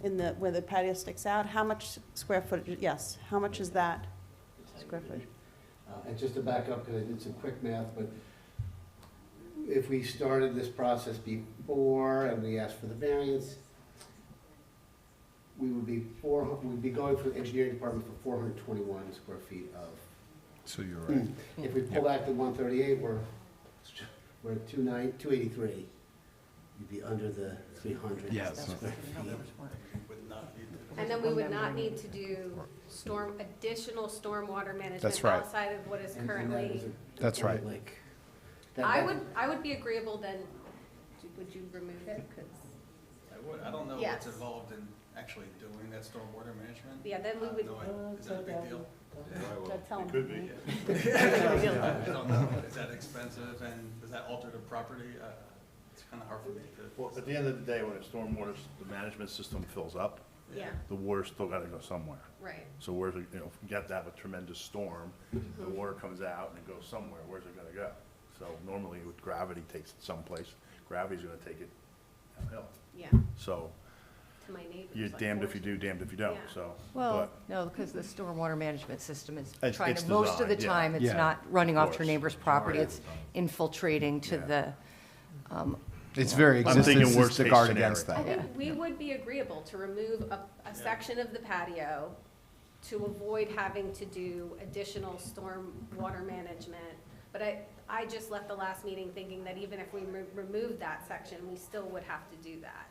where the patio sticks out, how much square footage, yes, how much is that square footage? And just to back up, because I did some quick math, but if we started this process before and we asked for the variance, we'd be going for the engineering department for 421 square feet of. So you're right. If we pull back the 138, we're at 283. You'd be under the 300. Yes. square feet. And then we would not need to do additional stormwater management That's right. outside of what is And that currently. was That's right. like. I would be agreeable then, would you remove it? 'Cause- I don't know Yes. what's involved in actually doing that stormwater management. Yeah, then we would, Is that a big deal? Tell It could be. I don't know. Is that expensive and does that alter the property? It's kind of hard for me to. Well, at the end of the day, when the management system fills up, yeah, the water's still gotta go somewhere. right. So where's it, if you got to have a tremendous storm, the water comes out and it goes somewhere, where's it gonna go? So normally with gravity takes it someplace, gravity's gonna take it downhill. Yeah, So to my neighbors. you're damned if you do, damned if you don't, Yeah. so. Well, no, because the stormwater management system is It's- trying it's to, most of the designed, yeah. time, it's Yeah. not running Of off to your course. neighbor's property, it's infiltrating to Yeah. the, Its very I'm thinking existence is worst to case guard scenario. against I that. think we would be agreeable to remove a section of the patio to avoid having to do additional storm water management. But I just left the last meeting thinking that even if we removed that section, we still would have to do that.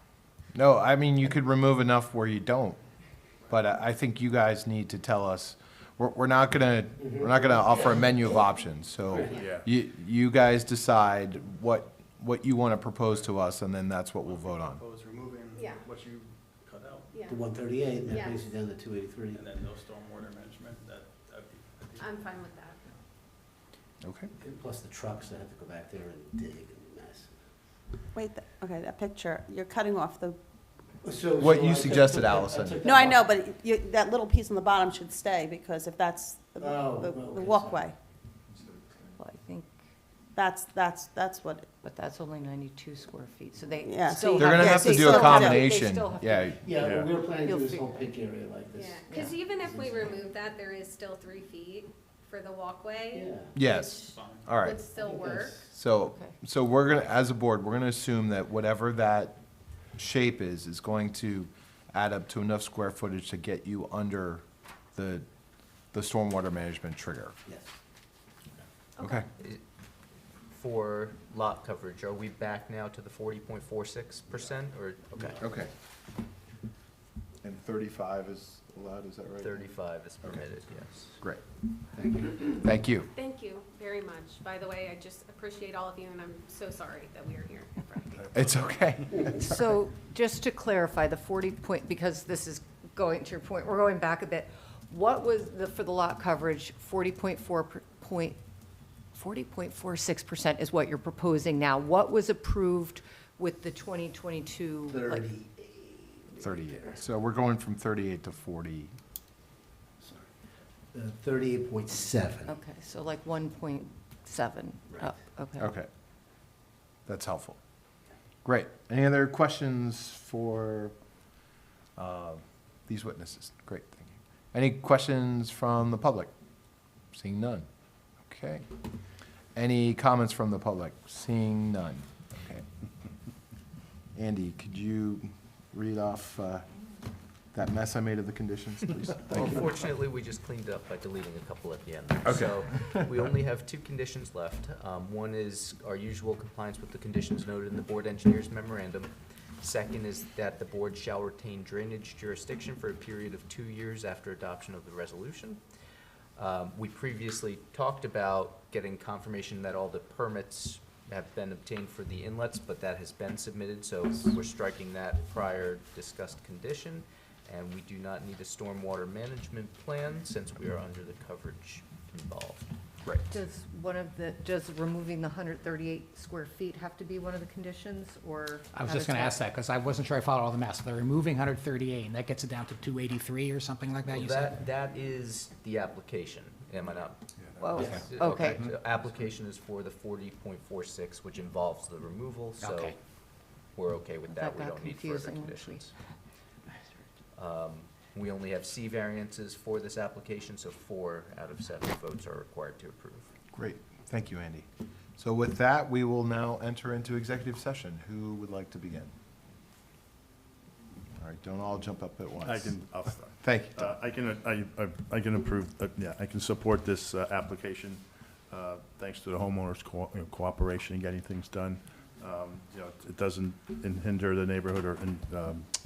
No, I mean, you could remove enough where you don't, but I think you guys need to tell us we're not gonna offer a menu of options, so Yeah. you guys decide what you want to propose to us, and then that's what we'll vote on. Propose removing Yeah. what you cut out, The 138, and that Yeah. brings you down to 283. and then no stormwater management, that'd be. I'm fine with that. Okay. And plus the trucks that have to go back there and dig and mess. Wait, okay, that picture, you're cutting off the, What you suggested, Allison. no, I know, but you, that little piece on the bottom should stay, because if that's the Oh, the okay, walkway, Well, I think, that's what, but that's only 92 square feet, so they Yeah, so still you They're gonna Yeah, have so to you do a still have to- combination, still have to- yeah. Yeah, Yeah. well, we were planning to You'll do this whole figure- pink area like this. Yeah, because even if we remove that, there is still 3 feet for the walkway. Yeah. Yes, Fine. all right. Would still work. So, Okay. so we're gonna, as a board, we're gonna assume that whatever that shape is going to add up to enough square footage to get you under the stormwater management trigger. Yes. Okay. For lot coverage, are we back now to the 40.46%, or, okay, Okay. And 35 is allowed, is that right? 35 is permitted, yes. Great. Thank you. Thank you. Thank you very much. By the way, I just appreciate all of you, and I'm so sorry that we are here in front of you. It's okay. So just to clarify, the 40 point, because this is going to your point, we're going back a bit. What was for the lot coverage, 40.46% is what you're proposing now. What was approved with the 2022? 38. 38. So we're going from 38 to 40. 38.7. Okay, so like 1.7 up, okay. Okay. That's helpful. Great. Any other questions for these witnesses? Great, thank you. Any questions from the public? Seeing none. Okay. Any comments from the public? Seeing none. Okay. Andy, could you read off that mess I made of the conditions, please? Well, Thank you. unfortunately, we just cleaned up by deleting a couple at the end. there. Okay. So we only have 2 conditions left. One is our usual compliance with the conditions noted in the board engineer's memorandum. Second is that the board shall retain drainage jurisdiction for a period of 2 years after adoption of the resolution. We previously talked about getting confirmation that all the permits have been obtained for the inlets, but that has been submitted, so we're striking that prior discussed condition. And we do not need a stormwater management plan since we are under the coverage involved. Right. Does removing the 138 square feet have to be one of the conditions, or? I was how just does going to ask that, because I wasn't sure I followed all the math. So they're removing 138, and that gets it down to 283 or something like that, Well, you said? that is the application, am I not? Well, Yes. okay. So application is for the 40.46, which involves the removal, so Okay. we're okay with that. That We got don't need further confusing, which we- conditions. We only have C variances for this application, so 4 out of 7 votes are required to approve. Great. Thank you, Andy. So with that, we will now enter into executive session. Who would like to begin? All right, don't all jump up at once. I'll start. Thank you, Tom. I can approve, yeah, I can support this application, thanks to the homeowners' cooperation in getting things done. You know, it doesn't hinder the neighborhood or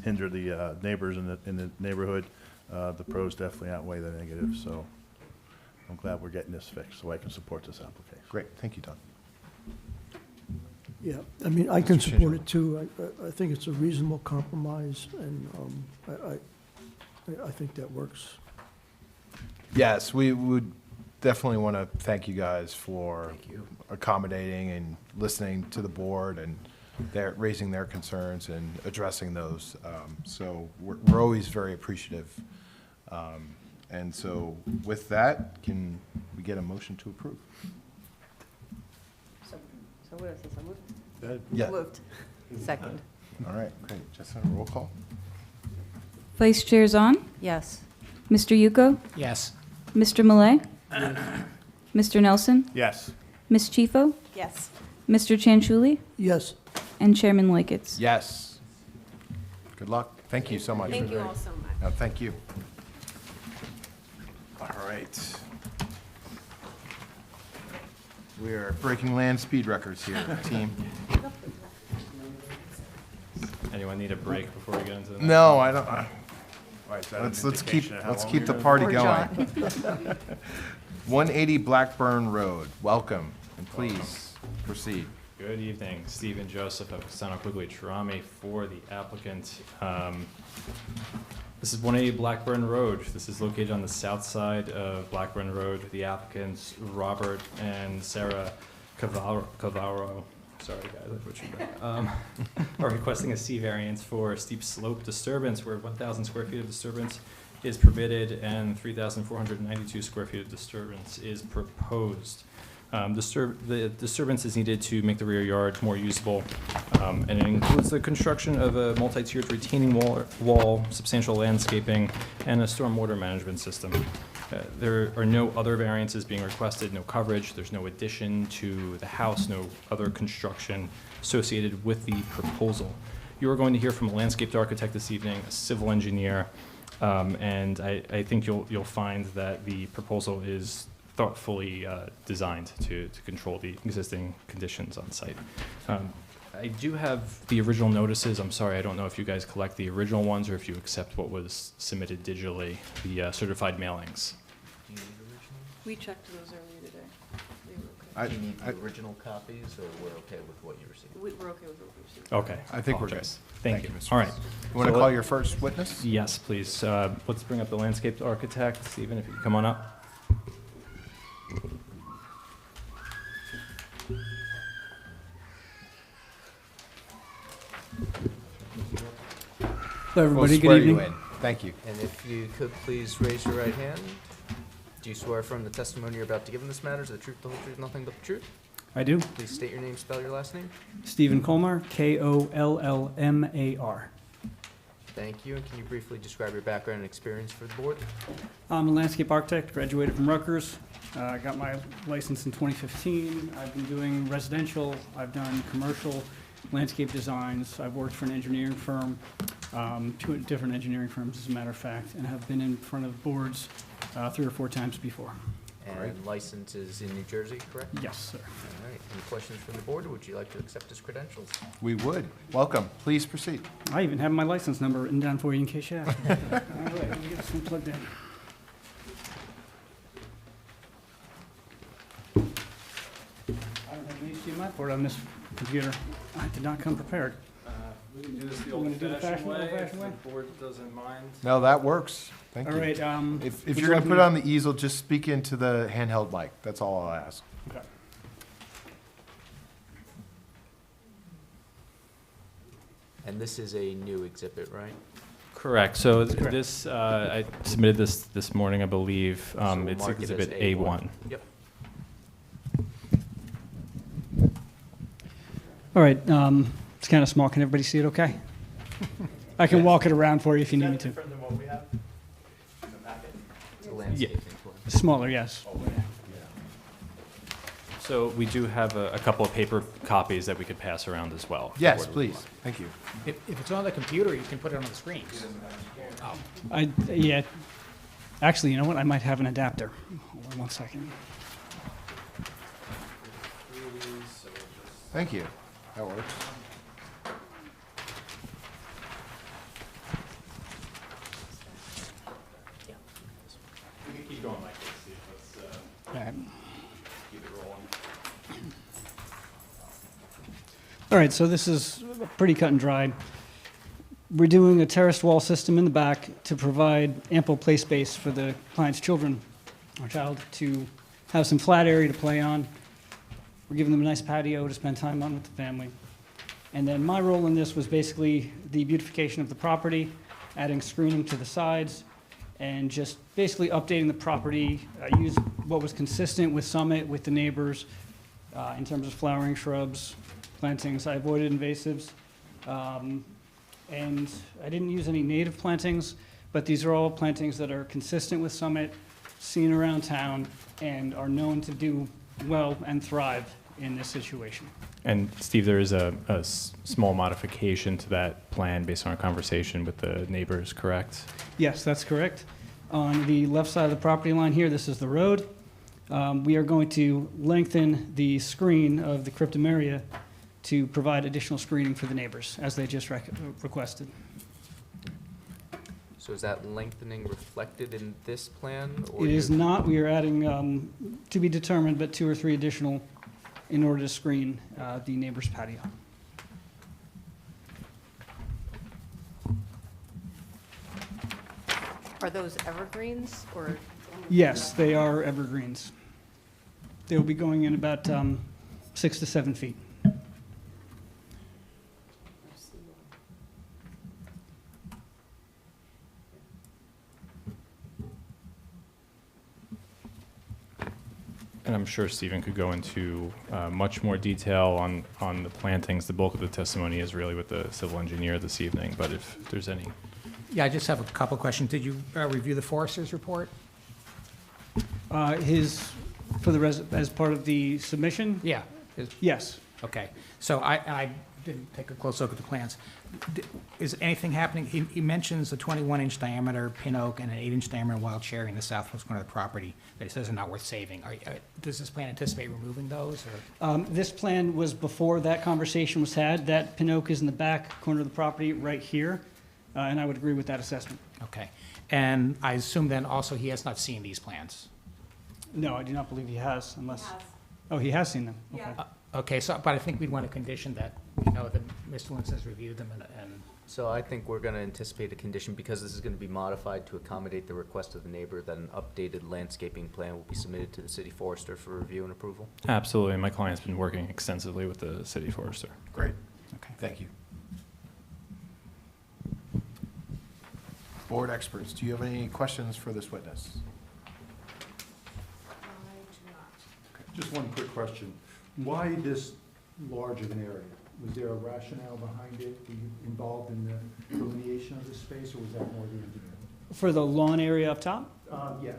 hinder the neighbors in the neighborhood. The pros definitely outweigh the negatives, so I'm glad we're getting this fixed, so I can support this application. Great, thank you, Tom. Yeah, I mean, I can Mr. support Changeman. it too. I think it's a reasonable compromise, and I think that works. Yes, we would definitely want to thank you guys for accommodating and listening to the board and raising their concerns and addressing those. So we're always very appreciative. And so with that, can we get a motion to approve? So what is this, I moved? Yeah, Moved. Second. all right, great. Jessica, roll call? Vice Chair Zahn, Yes. Mr. Yuko, Yes. Mr. Malay, Mr. Nelson, Yes. Ms. Chifo, yes. Mr. Chanchuli, Yes, and Chairman Liketz. Yes. Good luck. Thank you so much. Thank you all so much. No, thank you. All right. We are breaking land speed records here, team. Anyone need a break before we get into the next? No, I don't, Right, is that an Let's keep, indication of how let's long keep you're the gonna- party Or going. 180 Blackburn Road, welcome, and please proceed. Good evening, Stephen Joseph of Castano Quigley Trami for the applicant. This is 180 Blackburn Road. This is located on the south side of Blackburn Road. The applicants, Robert and Sarah Cavaro, sorry guys, I butchered that, are requesting a C variance for a steep slope disturbance where 1,000 square feet of disturbance is permitted and 3,492 square feet of disturbance is proposed. The disturbance is needed to make the rear yard more usable, and it includes the construction of a multi-tiered retaining wall, substantial landscaping, and a stormwater management system. There are no other variances being requested, no coverage, there's no addition to the house, no other construction associated with the proposal. You are going to hear from a landscaped architect this evening, a civil engineer, and I think you'll find that the proposal is thoughtfully designed to control the existing conditions on site. I do have the original notices. I'm sorry, I don't know if you guys collect the original ones or if you accept what was submitted digitally, the certified mailings. Do you need original? We checked those earlier today. They were I- Do you need I- the original copies, or we're okay with what you received? We're okay with what we received. Okay. I think we're good. Apologize. Thank you. Mr. All right. You want to So call let- your first witness? Yes, please. Let's bring up the landscaped architect. Stephen, if you could come on up. Hello, We'll everybody. swear Good you evening. in. Thank you. And if you could please raise your right hand. Do you swear affirm the testimony you're about to give in this matter is the truth, the whole truth, nothing but the truth? I do. Please state your name, spell your last name. Stephen Colmar, Kollmar. Thank you, and can you briefly describe your background and experience for the board? I'm a landscape architect, graduated from Rutgers. I got my license in 2015. I've been doing residential, I've done commercial landscape designs. I've worked for an engineering firm, 2 different engineering firms, as a matter of fact, and have been in front of boards 3 or 4 times before. And license is in New Jersey, correct? Yes, sir. All right, any questions from the board, or would you like to accept his credentials? We would. Welcome. Please proceed. I even have my license number written down for you in case you ask. All right, let me get this one plugged in. I don't have an HDMI port on this computer. I did not come prepared. We can do this the You wanna do the old-fashioned way? board doesn't mind. No, that works. Thank All you. right, If would you're you going like to put me- it on the easel, just speak into the handheld mic. That's all I'll ask. Okay. And this is a new exhibit, right? Correct. So That's correct. this, I submitted this morning, I believe. So we'll It's mark it as exhibit A1. Yep. All right, it's kind of small. Can everybody see it okay? I can walk it around for you if you need me to. than what we have in the packet? It's a landscaping plan. Smaller, yes. So we do have a couple of paper copies that we could pass around as well. if the Yes, board would please. like. Thank you. If it's on the computer, you can put it on the screens. Yeah, actually, you know what? I might have an adapter. Hold on one second. Thank you. That works. We can keep going like this, Steve. Let's All right. keep it rolling. All right, so this is pretty cut and dried. We're doing a terraced wall system in the back to provide ample play space for the client's children, or child, to have some flat area to play on. We're giving them a nice patio to spend time on with the family. And then my role in this was basically the beautification of the property, adding screening to the sides, and just basically updating the property. I used what was consistent with Summit, with the neighbors, in terms of flowering shrubs, plantings. I avoided invasives. And I didn't use any native plantings, but these are all plantings that are consistent with Summit, seen around town, and are known to do well and thrive in this situation. And Steve, there is a small modification to that plan based on our conversation with the neighbors, correct? Yes, that's correct. On the left side of the property line here, this is the road. We are going to lengthen the screen of the cryptomeria to provide additional screening for the neighbors, as they just requested. So is that lengthening reflected in this plan? Or It is you- not, we are adding, to be determined, but 2 or 3 additional in order to screen the neighbor's patio. Are those evergreens or? Yes, they are evergreens. They'll be going in about 6 to 7 feet. And I'm sure Stephen could go into much more detail on the plantings. The bulk of the testimony is really with the civil engineer this evening, but if there's any. Yeah, I just have a couple questions. Did you review the forester's report? As part of the submission? Yeah. Yes. Okay, so I didn't take a close look at the plans. Is anything happening? He mentions a 21-inch diameter pin oak and an 8-inch diameter wild cherry in the southwest corner of the property that he says are not worth saving. Does this plan anticipate removing those, or? This plan was before that conversation was had. That pin oak is in the back corner of the property right here, and I would agree with that assessment. Okay, and I assume then also he has not seen these plans? No, I do not believe he has, unless. Oh, he has seen them? Okay. Okay, so, but I think we'd want a condition that we know that Mr. Lewis has reviewed them and So I think we're going to anticipate a condition, because this is going to be modified to accommodate the request of the neighbor, that an updated landscaping plan will be submitted to the city forester for review and approval. Absolutely. My client's been working extensively with the city forester. Great. Okay. Thank you. Board experts, do you have any questions for this witness? Just one quick question. Why this large of an area? Was there a rationale behind it? Were you involved in the delineation of the space, or was that more the engineer? For the lawn area up top? Yeah,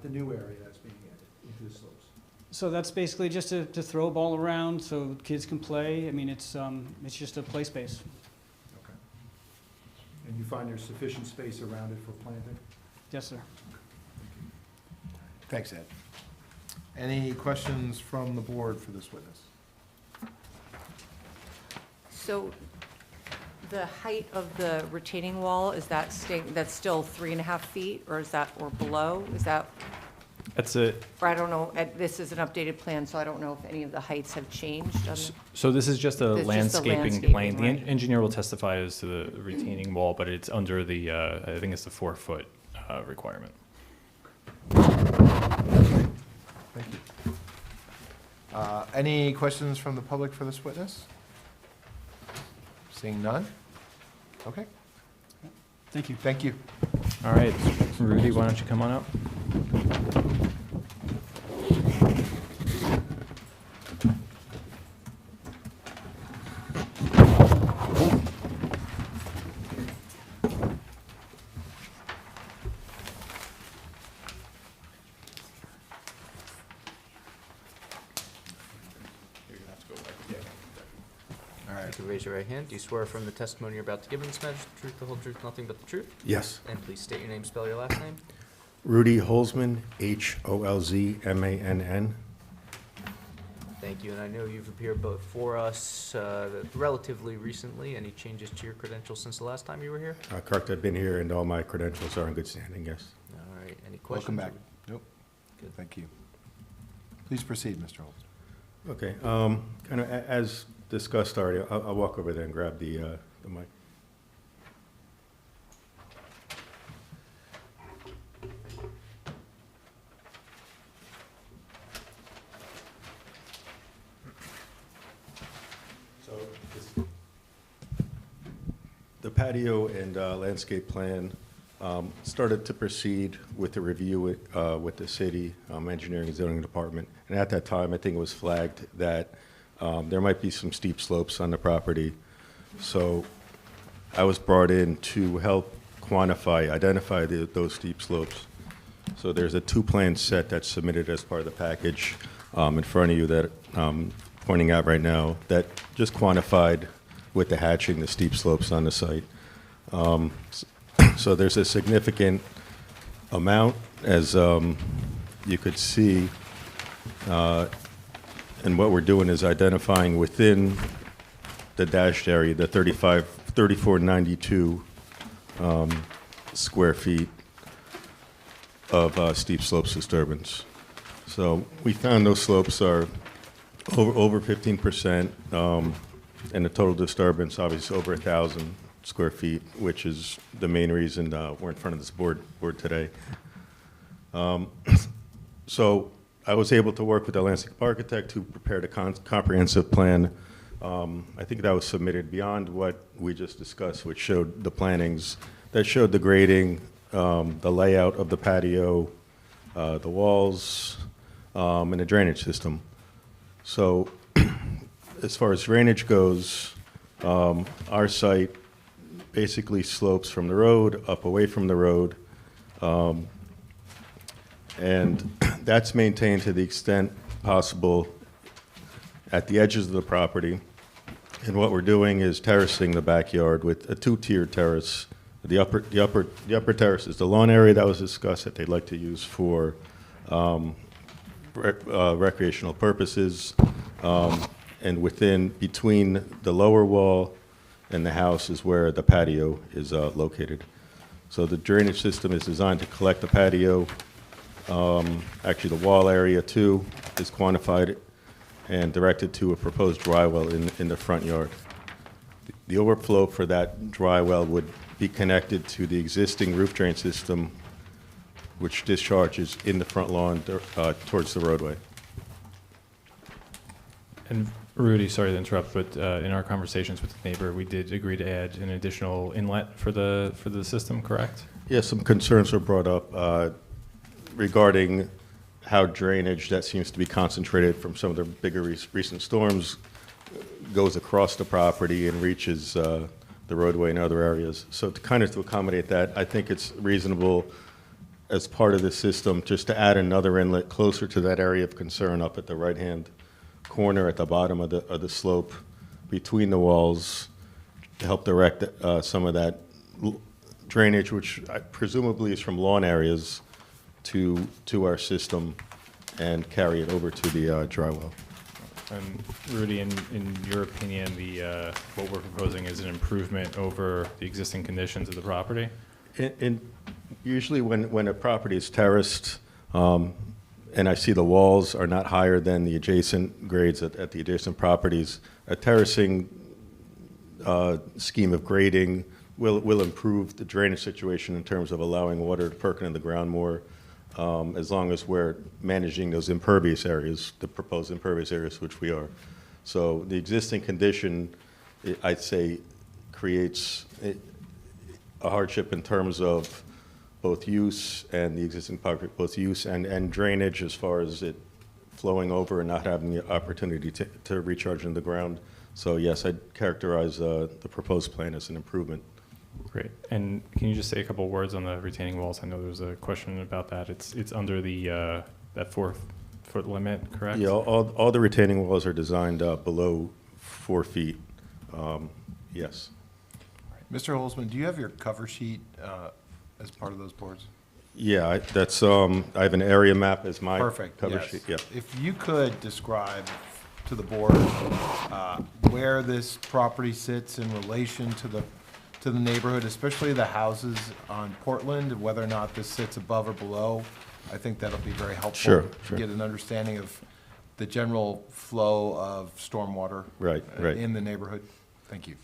the new area that's being added into the slopes. So that's basically just to throw a ball around so kids can play. I mean, it's just a play space. Okay. And you find there's sufficient space around it for planting? Yes, sir. Thanks, Ed. Any questions from the board for this witness? So the height of the retaining wall, is that that's still 3.5 feet, or is that, or below? Is that, That's it. or I don't know, this is an updated plan, so I don't know if any of the heights have changed on the. So this is just a It's just the landscaping landscaping, plan. The right. engineer will testify as to the retaining wall, but it's under the, I think it's the 4-foot requirement. Thank you. Any questions from the public for this witness? Seeing none? Okay, Thank you. thank you. All right, Rudy, why don't you come on up? All You right. can raise your right hand. Do you swear affirm the testimony you're about to give in this matter is the truth, the whole truth, nothing but the truth? Yes. And please state your name, spell your last name. Rudy Holzman, Holzmann. Thank you, and I know you've appeared before us relatively recently. Any changes to your credentials since the last time you were here? Correct, I've been here and all my credentials are in good standing, yes. All right, any questions? Welcome back. Nope. Good. Thank you. Please proceed, Mr. Holmes. Okay, kind of as discussed already, I'll walk over there and grab the mic. So the patio and landscape plan started to proceed with the review with the city engineering and zoning department. And at that time, I think it was flagged that there might be some steep slopes on the property. So I was brought in to help identify those steep slopes. So there's a 2-plan set that's submitted as part of the package in front of you that I'm pointing out right now that just quantified with the hatching the steep slopes on the site. So there's a significant amount, as you could see, and what we're doing is identifying within the dashed area, the 3492 square feet of steep slopes disturbance. So we found those slopes are over 15%, and the total disturbance obviously over 1,000 square feet, which is the main reason we're in front of this board today. So I was able to work with the landscape architect who prepared a comprehensive plan. I think that was submitted beyond what we just discussed, which showed the plantings, that showed the grading, the layout of the patio, the walls, and the drainage system. So as far as drainage goes, our site basically slopes from the road, up away from the road, and that's maintained to the extent possible at the edges of the property. And what we're doing is terracing the backyard with a two-tiered terrace. The upper terrace is the lawn area that was discussed that they'd like to use for recreational purposes. And between the lower wall and the house is where the patio is located. So the drainage system is designed to collect the patio. Actually, the wall area too is quantified and directed to a proposed dry well in the front yard. The overflow for that dry well would be connected to the existing roof drain system, which discharges in the front lawn towards the roadway. And Rudy, sorry to interrupt, but in our conversations with the neighbor, we did agree to add an additional inlet for the system, correct? Yeah, some concerns were brought up regarding how drainage that seems to be concentrated from some of the bigger recent storms goes across the property and reaches the roadway and other areas. So to accommodate that, I think it's reasonable as part of the system just to add another inlet closer to that area of concern up at the right-hand corner at the bottom of the slope between the walls to help direct some of that drainage, which presumably is from lawn areas, to our system and carry it over to the dry well. And Rudy, in your opinion, what we're proposing is an improvement over the existing conditions of the property? Usually when a property is terraced, and I see the walls are not higher than the adjacent grades at the adjacent properties, a terracing scheme of grading will improve the drainage situation in terms of allowing water to perk into the ground more, as long as we're managing those impervious areas, the proposed impervious areas, which we are. So the existing condition, I'd say, creates a hardship in terms of both use and the existing property, both use and drainage as far as it flowing over and not having the opportunity to recharge in the ground. So yes, I'd characterize the proposed plan as an improvement. Great. And can you just say a couple words on the retaining walls? I know there was a question about that. It's under the that 4-foot limit, correct? Yeah, all the retaining walls are designed below 4 feet. Yes. Mr. Holzman, do you have your cover sheet as part of those boards? Yeah, I have an area map as my Perfect, cover yes. sheet. Yeah. If you could describe to the board where this property sits in relation to the neighborhood, especially the houses on Portland, and whether or not this sits above or below, I think that'll be very helpful. Sure. To get an understanding of the general flow of stormwater Right. in the neighborhood. Thank you.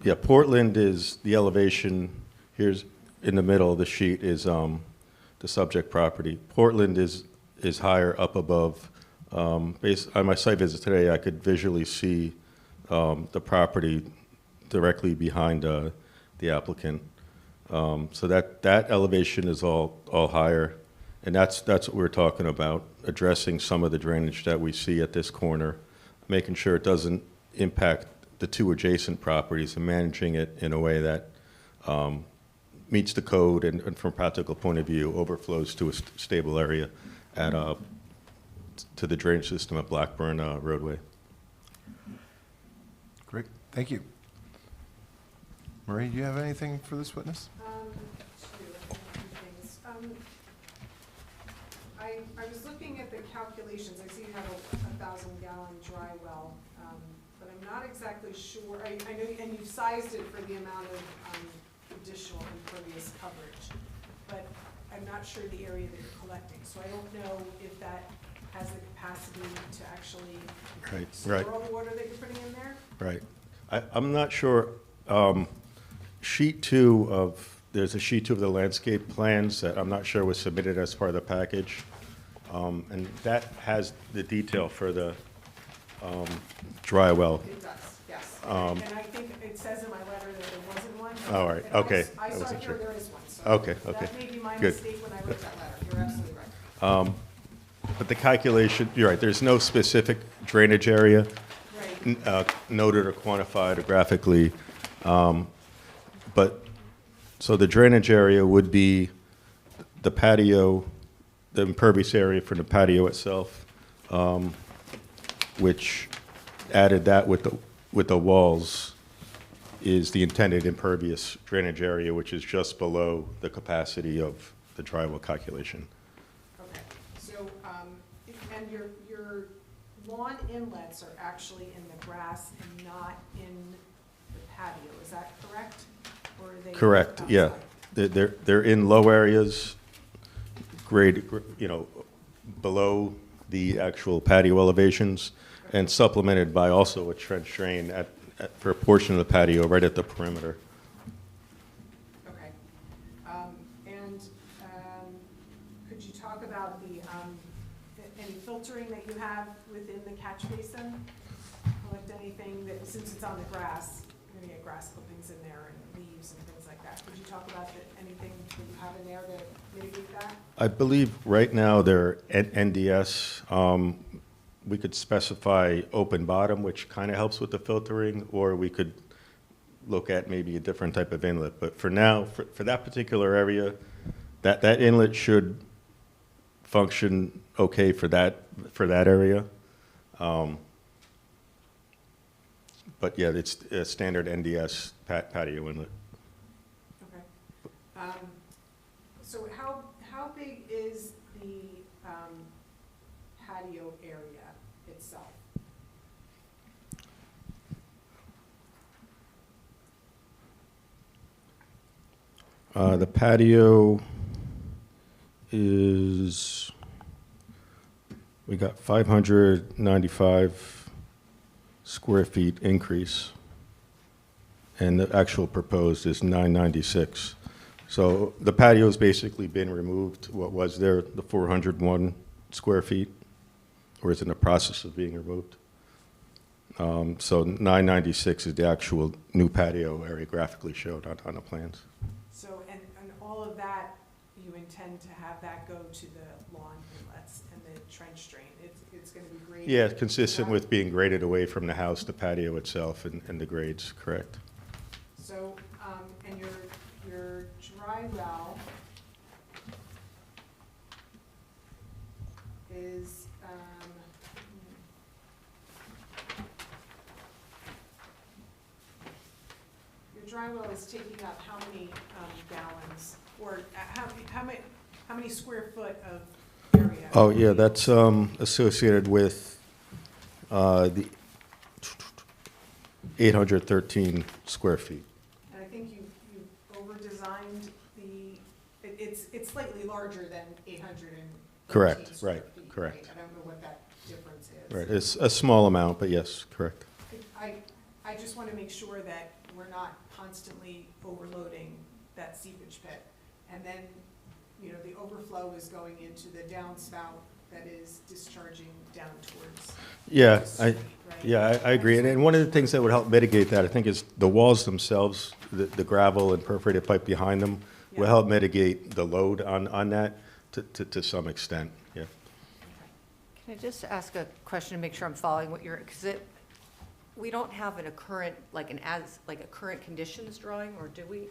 Yeah, Portland is the elevation. Here's in the middle of the sheet is the subject property. Portland is higher up above. Based on my site visit today, I could visually see the property directly behind the applicant. So that elevation is all higher, and that's what we're talking about, addressing some of the drainage that we see at this corner, making sure it doesn't impact the two adjacent properties and managing it in a way that meets the code and from a practical point of view overflows to a stable area to the drainage system at Blackburn roadway. Great, thank you. Marie, do you have anything for this witness? I was looking at the calculations. I see you have a 1,000-gallon dry well, but I'm not exactly sure. I know, and you've sized it for the amount of additional impervious coverage. But I'm not sure the area that you're collecting, so I don't know if that has the capacity to actually Right, store right. all the water that you're putting in there. Right. I'm not sure, sheet 2 of, there's a sheet 2 of the landscape plans that I'm not sure was submitted as part of the package. And that has the detail for the dry well. It does, yes. And I think it says in my letter that there wasn't one. All right, and okay. I I saw wasn't here sure. there is one, so. Okay, okay. That may be my Good. mistake when I wrote that letter. You're absolutely right. But the calculation, you're right, there's no specific drainage area Right. noted or quantified or graphically. But, so the drainage area would be the patio, the impervious area for the patio itself, which added that with the walls is the intended impervious drainage area, which is just below the capacity of the dry well calculation. Okay, so, and your lawn inlets are actually in the grass and not in the patio, is that correct? Or are they Correct, yeah. outside? They're in low areas, grade, below the actual patio elevations, and supplemented by also a trench drain for a portion of the patio right at the perimeter. Okay. And could you talk about any filtering that you have within the catch basin? Collect anything that, since it's on the grass, you're gonna get grass clippings in there and leaves and things like that. Could you talk about anything that you have in there to mitigate that? I believe right now they're at NDS. We could specify open bottom, which kind of helps with the filtering, or we could look at maybe a different type of inlet. But for now, for that particular area, that inlet should function okay for that area. But yeah, it's a standard NDS patio inlet. Okay. So how big is the patio area itself? The patio is, we got 595 square feet increase, and the actual proposed is 996. So the patio's basically been removed, what was there, the 401 square feet, or is in the process of being removed. So 996 is the actual new patio area graphically showed on the plans. So, and all of that, you intend to have that go to the lawn inlets and the trench drain? It's gonna be graded? Yeah, consistent with being graded away from the house, the patio itself, and the grades, correct. So, and your dry well is, your dry well is taking up how many gallons, or how many square foot of area? Oh, yeah, that's associated with the 813 square feet. And I think you've over-designed it's slightly larger than 813 Correct, square right, feet, correct. I don't know what that difference is. Right, it's a small amount, but yes, correct. I just want to make sure that we're not constantly overloading that seepage pit. And then, you know, the overflow is going into the downspout that is discharging down towards Yeah, the street, right? I agree. And one of the things that would help mitigate that, I think, is the walls themselves, the gravel and perforated pipe behind them, will Yeah. help mitigate the load on that to some extent, yeah. Can I just ask a question to make sure I'm following what you're, because we don't have a current, like a current conditions drawing, or do we?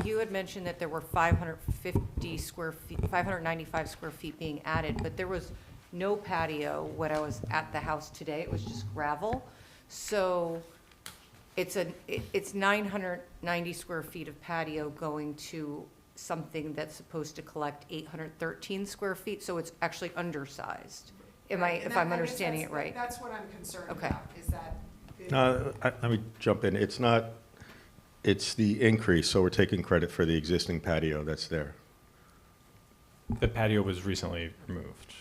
You had mentioned that there were 550 square feet, 595 square feet being added, but there was no patio when I was at the house today. It was just gravel. So it's 990 square feet of patio going to something that's supposed to collect 813 square feet, so it's actually undersized. If I'm understanding it right? That's what I'm concerned Okay. about, is that. Let me jump in. It's It's the increase, so we're taking credit for the existing patio that's there. The patio was recently removed.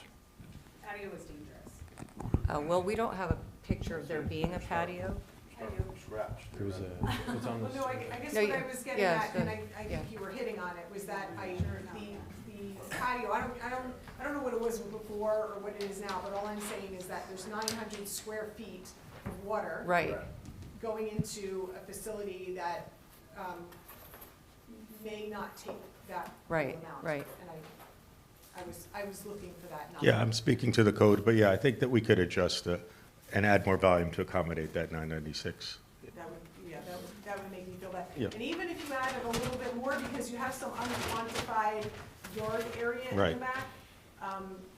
Patio is dangerous. Well, we don't have a picture of there being a patio. There was it's on Well, no, I guess No, what you- I was getting yeah, at, and I yeah. think you were hitting on it, was that the patio, I don't know what it was before or what it is now, but all I'm saying is that there's 900 square feet of water. Right. Going into a facility that, may not take that full Right, amount. right. And I was looking for that number. Yeah, I'm speaking to the code, but yeah, I think that we could adjust and add more volume to accommodate that 996. That would, yeah, that would make me feel better. Yeah. And even if you added a little bit more, because you have some unquantified yard area in the Right. back.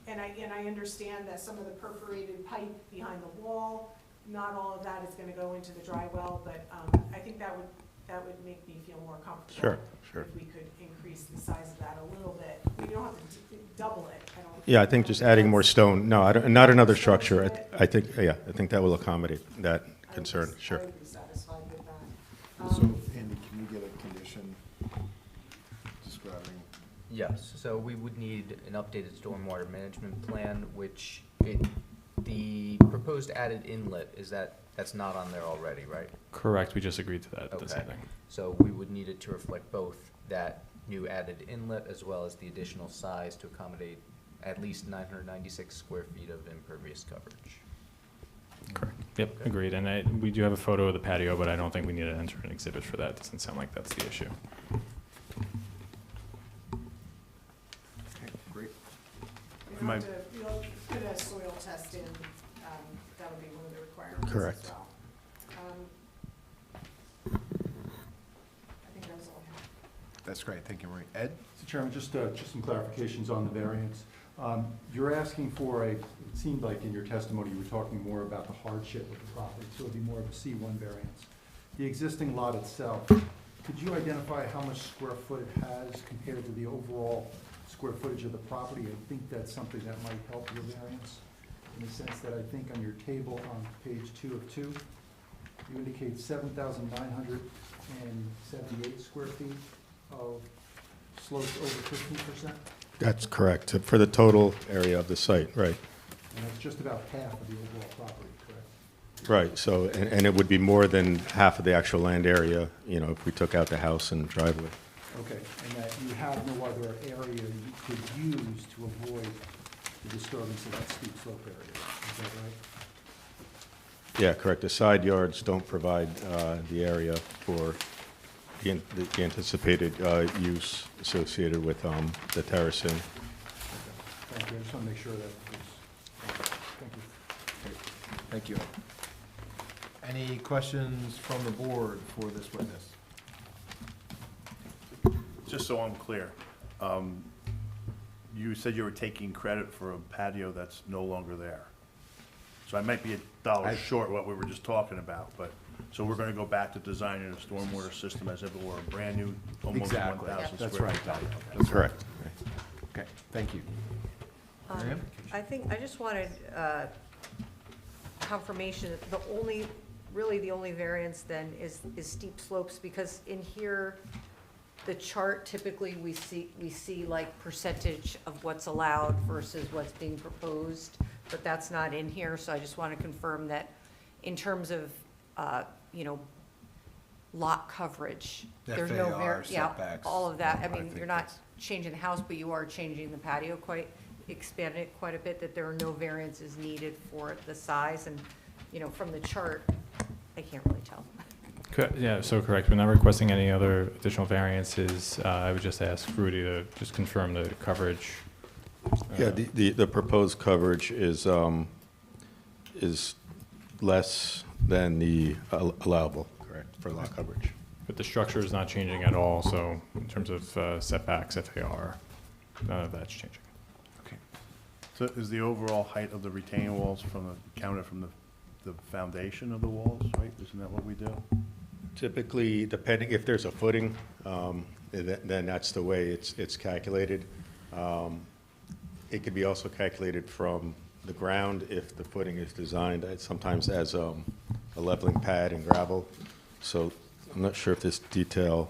And I understand that some of the perforated pipe behind the wall, not all of that is gonna go into the dry well, but, I think that would make me feel more comfortable. Sure, sure. If we could increase the size of that a little bit. We don't have to double it, I don't. Yeah, I think just adding more stone, no, not another structure. I think that will accommodate that concern, sure. I would be satisfied with that. So, Andy, can you get a condition describing? Yes, so we would need an updated stormwater management plan, which the proposed added inlet, that's not on there already, right? Correct, we just agreed to that this Okay. evening. So we would need it to reflect both that new added inlet as well as the additional size to accommodate at least 996 square feet of impervious coverage. Correct. Yep, agreed. And we do have a photo of the patio, but I don't think we need to enter an exhibit for that. Doesn't sound like that's the issue. Okay, great. You'll My- have to, you'll put a soil test in, that would be one of the requirements as Correct. well. I think that was all I had. That's great, thank you, Marie. Ed? Mr. Chairman, just some clarifications on the variance. You're asking for it seemed like in your testimony you were talking more about the hardship of the property, so it'd be more of a C1 variance. The existing lot itself, could you identify how much square foot it has compared to the overall square footage of the property? I think that's something that might help your variance, in the sense that I think on your table on page 2 of 2, you indicate 7,978 square feet of slopes over 15%, That's correct, for the total area of the site, right. and that's just about half of the overall property, correct? Right, so, and it would be more than half of the actual land area, if we took out the house and driveway. Okay, and that you have no other area you could use to avoid the disturbance of that steep slope area, is that right? Yeah, correct, the side yards don't provide the area for the anticipated use associated with the terracing. Thank you, I just want to make sure that was, thank you. Thank you. Any questions from the board for this witness? Just so I'm clear, you said you were taking credit for a patio that's no longer there. So I might be $1 short what we were just talking about, but, so we're gonna go back to designing a stormwater system as if it were a brand-new, almost Exactly. 1,000 That's square right. feet patio. That's Correct. Okay, thank you. Miriam? I just wanted confirmation, that the only variance then is steep slopes, because in here, the chart typically we see like percentage of what's allowed versus what's being proposed, but that's not in here, so I just want to confirm that in terms of, lot coverage, there's no FAR, setbacks, all of that. I I mean, think you're not that's- changing the house, but you are changing the patio expanding it quite a bit, that there are no variances needed for the size, and, from the chart, I can't really tell. Yeah, so correct. We're not requesting any other additional variances. I would just ask Rudy to just confirm the coverage. Yeah, the proposed coverage is less than the allowable, correct, for lot coverage. But the structure is not changing at all, so in terms of setbacks, FAR, none of that's changing. Okay. So is the overall height of the retaining walls counted from the foundation of the walls, right? Isn't that what we do? Typically, depending, if there's a footing, then that's the way it's calculated. It could be also calculated from the ground if the footing is designed sometimes as a leveling pad and gravel. So I'm not sure if this detail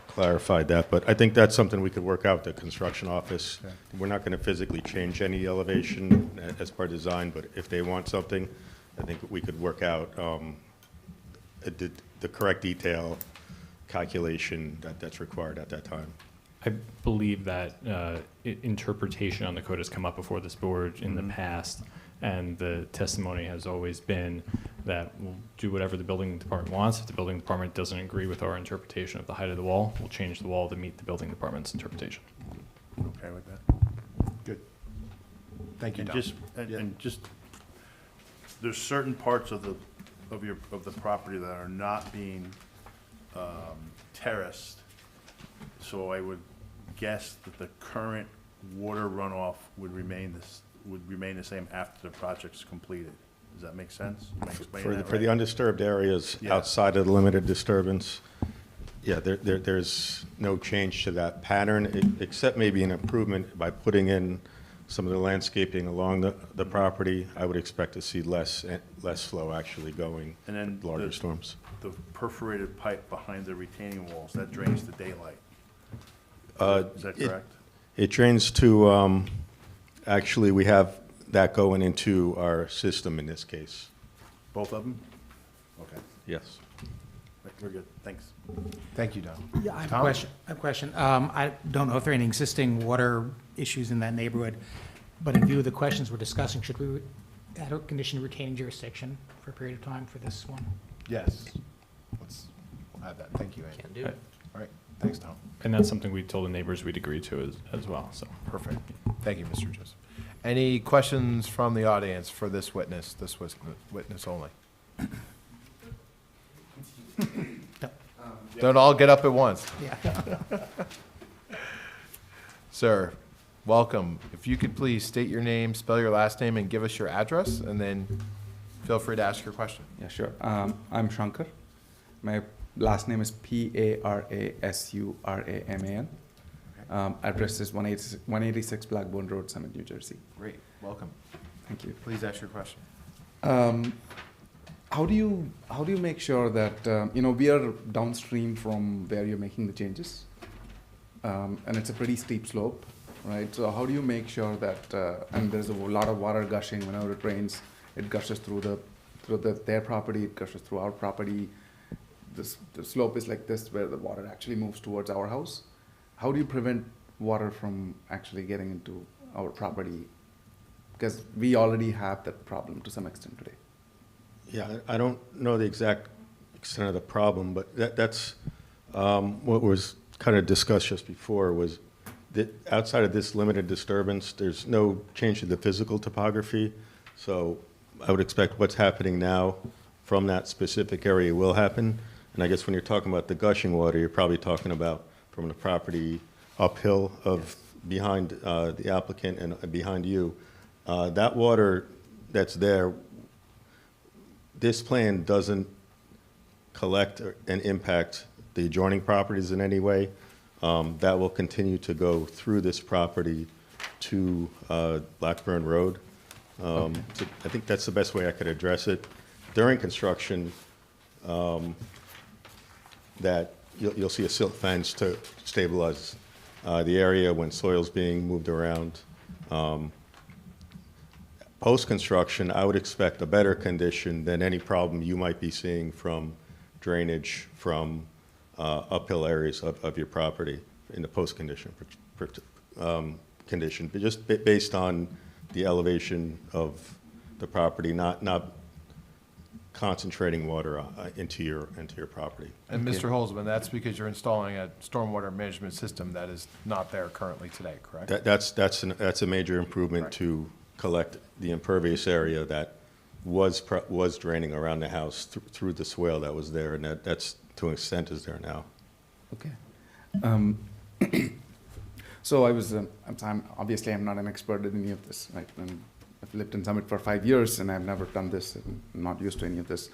clarified that, but I think that's something we could work out with the construction office. We're not going to physically change any elevation as part of design, but if they want something, I think we could work out the correct detail calculation that's required at that time. I believe that interpretation on the code has come up before this board in the past, and the testimony has always been that we'll do whatever the building department wants. If the building department doesn't agree with our interpretation of the height of the wall, we'll change the wall to meet the building department's interpretation. Okay with that? Good. Thank you, And Don. just, there's certain parts of the property that are not being terraced. So I would guess that the current water runoff would remain the same after the project's completed. Does that make sense? Am I explaining that For the right? undisturbed areas Yeah. outside of the limited disturbance, yeah, there's no change to that pattern, except maybe an improvement by putting in some of the landscaping along the property. I would expect to see less flow actually going And then larger storms. The perforated pipe behind the retaining walls, that drains to daylight. Is that correct? It drains to, actually, we have that going into our system in this case. Both of them? Okay, Yes. right, we're good, thanks. Thank you, Don. Yeah, I have Tom? a question. I have a question. I don't know if there are any existing water issues in that neighborhood, but in view of the questions we're discussing, should we add a condition retaining jurisdiction for a period of time for this one? Yes. We'll add that. Thank you, Andy. Can do. All right. Thanks, Tom. And that's something we told the neighbors we'd agree to as well, so. Perfect. Thank you, Mr. Joseph. Any questions from the audience for this witness only? Don't all get up at once. Yeah. Sir, welcome. If you could please state your name, spell your last name, and give us your address, and then feel free to ask your question. Yeah, sure. I'm Shankar. My last name is Parasuraman. Address is 186 Blackburn Road, Summit, New Jersey. Great. Welcome. Thank you. Please ask your question. How do you make sure that we are downstream from where you're making the changes, and it's a pretty steep slope, right? So how do you make sure that and there's a lot of water gushing whenever it rains, it gushes through their property, it gushes through our property. The slope is like this, where the water actually moves towards our house. How do you prevent water from actually getting into our property? Because we already have that problem to some extent today. Yeah, I don't know the exact extent of the problem, but that's what was kind of discussed just before was that outside of this limited disturbance, there's no change to the physical topography. So I would expect what's happening now from that specific area will happen. And I guess when you're talking about the gushing water, you're probably talking about from the property uphill of behind the applicant and behind you. That water that's there, this plan doesn't collect and impact the adjoining properties in any way. That will continue to go through this property to Blackburn Road. So I think that's the best way I could address it. During construction, that you'll see a silt fence to stabilize the area when soil's being moved around. Post-construction, I would expect a better condition than any problem you might be seeing from drainage from uphill areas of your property in the post-condition condition, but just based on the elevation of the property, not concentrating water into your property. And Mr. Holzman, that's because you're installing a stormwater management system that is not there currently today, correct? That's a major improvement Right. to collect the impervious area that was draining around the house through the swale that was there, and that's to an extent is there now. Okay. So obviously I'm not an expert in any of this, right? I've lived in Summit for 5 years and I've never done this and I'm not used to any of this.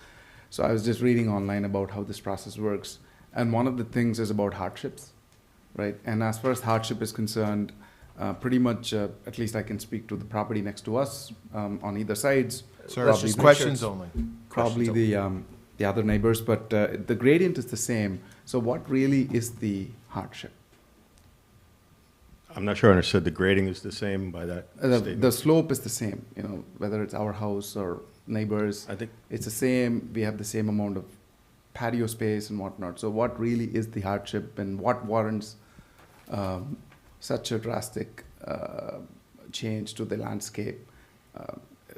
So I was just reading online about how this process works. And one of the things is about hardships, right? And as far as hardship is concerned, pretty much, at least I can speak to the property next to us on either sides. Sir, it's just questions only. Probably Questions the the other neighbors, but the gradient is the same. So what really is the hardship? I'm not sure I understood. The grading is the same by that The statement? slope is the same, you know, whether it's our house or neighbors. I think, It's the same, we have the same amount of patio space and whatnot. So what really is the hardship and what warrants such a drastic change to the landscape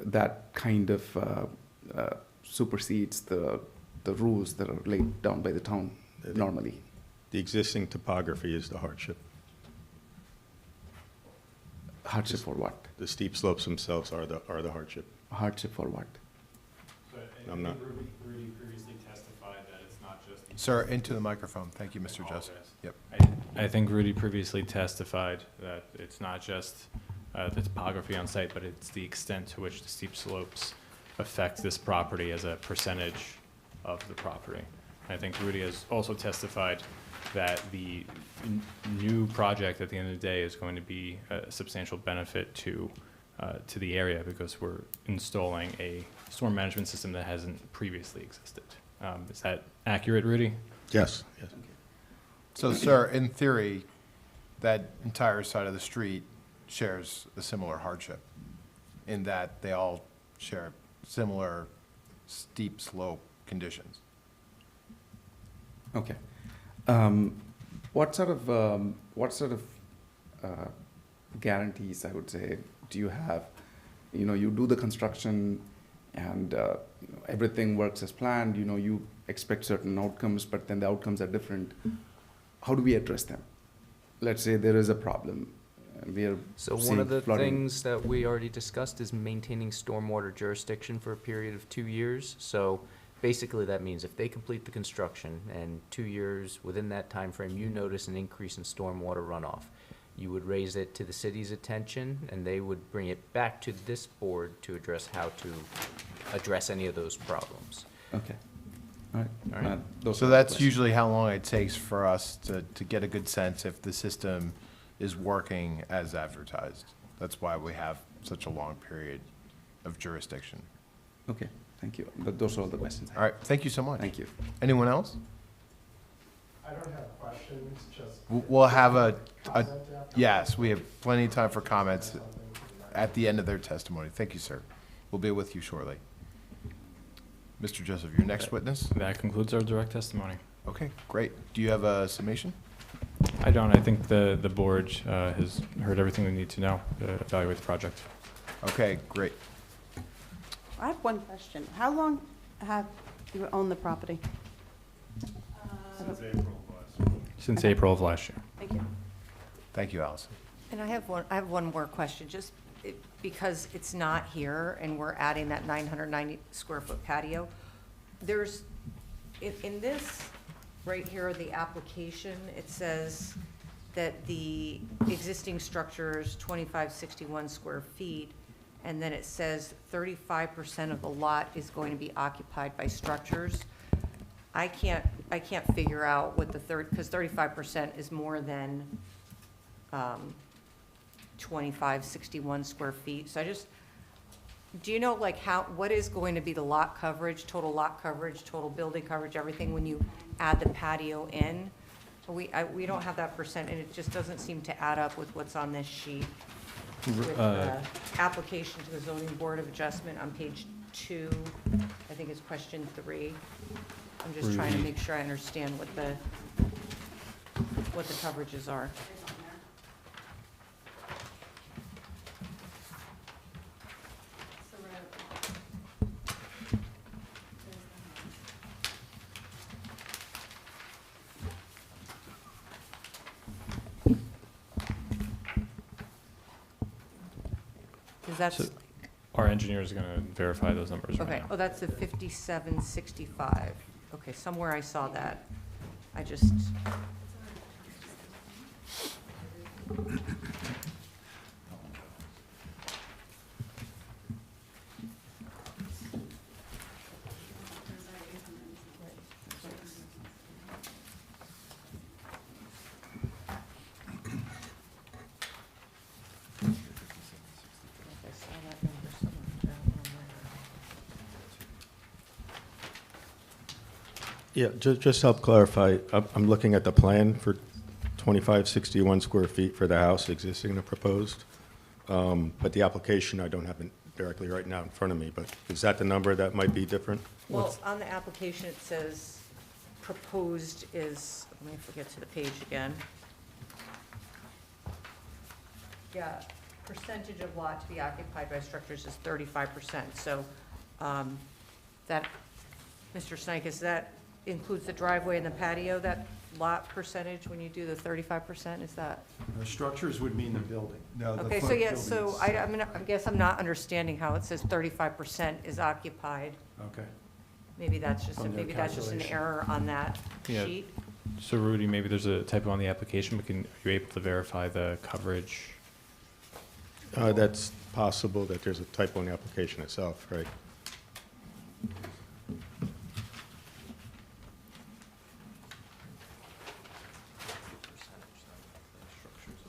that kind of supersedes the rules that are laid down by the town normally? the existing topography is the hardship. Hardship for what? The steep slopes themselves are the hardship. Hardship for what? I'm not- Rudy previously testified that it's not just. Sir, into the microphone. Thank you, Mr. Jessup. Yep. I think Rudy previously testified that it's not just the topography on site, but it's the extent to which the steep slopes affect this property as a percentage of the property. I think Rudy has also testified that the new project at the end of the day is going to be a substantial benefit to the area because we're installing a storm management system that hasn't previously existed. Is that accurate, Rudy? Yes, yes. So, sir, in theory, that entire side of the street shares a similar hardship in that they all share similar steep slope conditions. Okay. What sort of guarantees, I would say, do you have? You know, you do the construction and everything works as planned. You know, you expect certain outcomes, but then the outcomes are different. How do we address them? Let's say there is a problem. We are So one seeing of the flooding. things that we already discussed is maintaining stormwater jurisdiction for a period of 2 years. So basically that means if they complete the construction and 2 years within that time frame, you notice an increase in stormwater runoff, you would raise it to the city's attention and they would bring it back to this board to address how to address any of those problems. Okay. All right. All right. Those So are the that's questions. usually how long it takes for us to get a good sense if the system is working as advertised. That's why we have such a long period of jurisdiction. Okay. Thank you. Those are all the questions. All right, thank you so much. Thank you. Anyone else? I don't have questions, just. We'll have yes, we have plenty of time for comments at the end of their testimony. Thank you, sir. We'll be with you shortly. Mr. Joseph, your next witness? That concludes our direct testimony. Okay, great. Do you have a summation? I don't. I think the board has heard everything we need to know to evaluate the project. Okay, great. I have one question. How long have you owned the property? Since April of last year. Thank you. Thank you, Allison. And I have one more question, just because it's not here and we're adding that 990 square foot patio. There's, in this, right here, the application, it says that the existing structure is 2561 square feet, and then it says 35% of the lot is going to be occupied by structures. I can't figure out what the because 35% is more than 2561 square feet. So do you know like what is going to be the lot coverage, total building coverage, everything when you add the patio in? We don't have that percent, and it just doesn't seem to add up with what's on this sheet. With the application to the zoning board of adjustment on page 2, I think it's question 3. I'm just trying to make sure I understand what the coverages are. Because that's, So our engineer is going to verify those numbers right okay, now. oh, that's the 5765. Okay, somewhere I saw that. I just, I saw that number somewhere down on Yeah, just to help clarify, I'm looking at the plan for 2561 square feet for the house existing and proposed. But the application, I don't have it directly right now in front of me, but is that the number that might be different? Well, on the application, it says proposed is, let me forget to the page again. Yeah, percentage of lot to be occupied by structures is 35%. So that, Mr. Snikes, that includes the driveway and the patio, that lot percentage when you do the 35%, is that? The structures would mean the building. No, the Okay, so front yeah, building so is- I guess I'm not understanding how it says 35% is occupied. Okay. Maybe that's just, On their maybe that's just an calculation. error on that Yeah. sheet. So Rudy, maybe there's a typo on the application, but are you able to verify the coverage? That's possible that there's a typo in the application itself, right?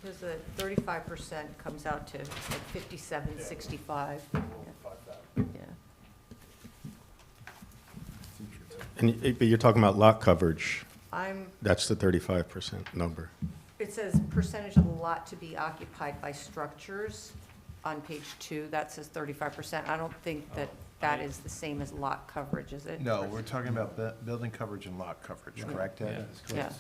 Because the 35% comes out to like 5765. Yeah. But you're talking about lot coverage. I'm, That's the 35% number. it says percentage of the lot to be occupied by structures on page 2, that says 35%. I don't think that that is the same as lot coverage, is it? No, we're talking about building coverage and lot coverage, correct, Ed? Yeah. That is Yeah, correct.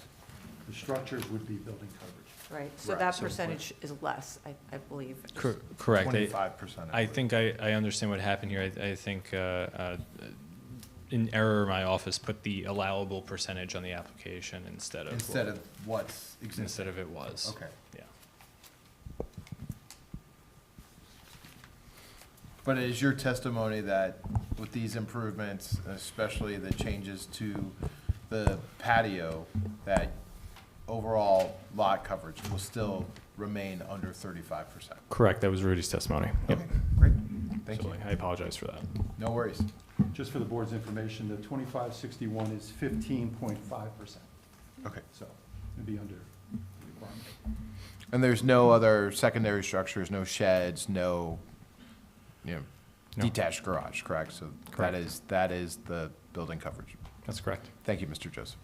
The structures would be building coverage. right. So Right, that so- percentage is less, I believe. Correct. 25%. I think I understand what happened here. I think in error, my office put the allowable percentage on the application instead of what's existing. instead of it was. Okay. Yeah. But it is your testimony that with these improvements, especially the changes to the patio, that overall lot coverage will still remain under 35%? Correct. That was Rudy's testimony. Yep. Okay, great. Thank you. Absolutely. I apologize for that. No worries. Just for the board's information, the 2561 is 15.5%. Okay. So it'd be under the requirement. And there's no other secondary structures, no sheds, no, No. detached garage, correct? So Correct. that is the building coverage. That's correct. Thank you, Mr. Joseph.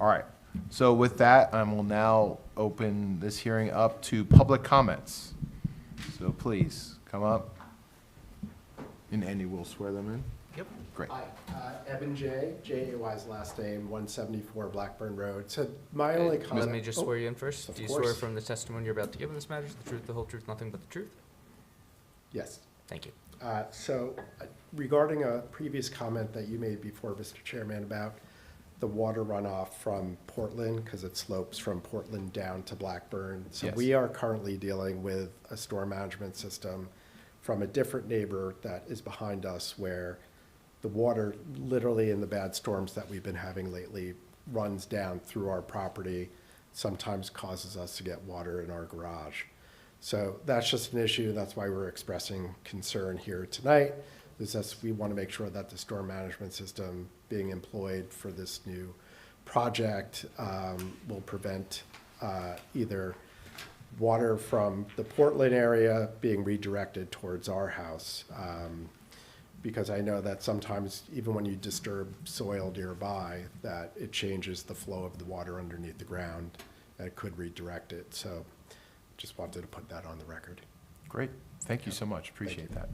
All right. So with that, I will now open this hearing up to public comments. So please, come up. And Andy will swear them in. Yep. Great. Hi, Evan J., J-A-Y's last name, 174 Blackburn Road. So my only comment. Let me just swear you in first. of Do you swear course. from the testimony you're about to give in this matter, the truth, the whole truth, nothing but the truth? Yes. Thank you. So regarding a previous comment that you made before, Mr. Chairman, about the water runoff from Portland, because it slopes from Portland down to Blackburn. So Yes. we are currently dealing with a storm management system from a different neighbor that is behind us, where the water, literally in the bad storms that we've been having lately, runs down through our property, sometimes causes us to get water in our garage. So that's just an issue. That's why we're expressing concern here tonight, is that we want to make sure that the storm management system being employed for this new project will prevent either water from the Portland area being redirected towards our house. Because I know that sometimes, even when you disturb soil nearby, that it changes the flow of the water underneath the ground, and it could redirect it. So just wanted to put that on the record. Great. Thank you so much. Appreciate that.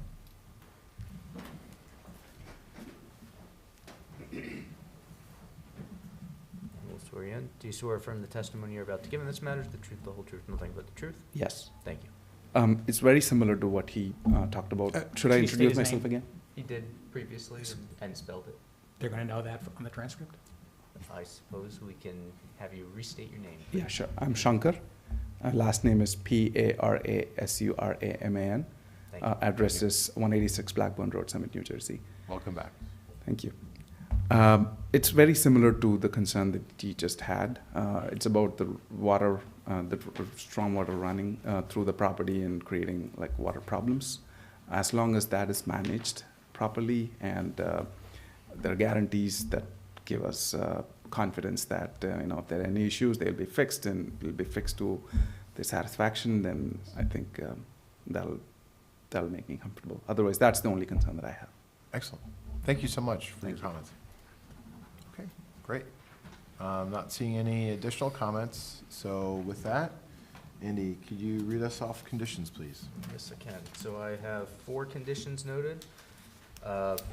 We'll swear you in. Do you swear from the testimony you're about to give in this matter, the truth, the whole truth, nothing but the truth? Yes. Thank you. It's very similar to what he talked about. Should I please state introduce his myself name. again? He did previously and spelled it. They're going to know that on the transcript? I suppose we can have you restate your name. Yeah, sure. I'm Shankar. Last name is Parasuraman. Thank you. Address is 186 Blackburn Road, Summit, New Jersey. Welcome back. Thank you. It's very similar to the concern that he just had. It's about the water, the storm water running through the property and creating like water problems. As long as that is managed properly and there are guarantees that give us confidence that if there are any issues, they'll be fixed and will be fixed to their satisfaction, then I think that'll make me comfortable. Otherwise, that's the only concern that I have. Excellent. Thank you so much for your Thank you. comments. Okay, Great. Not seeing any additional comments, so with that, Andy, could you read us off conditions, please? Yes, I can. So I have 4 conditions noted.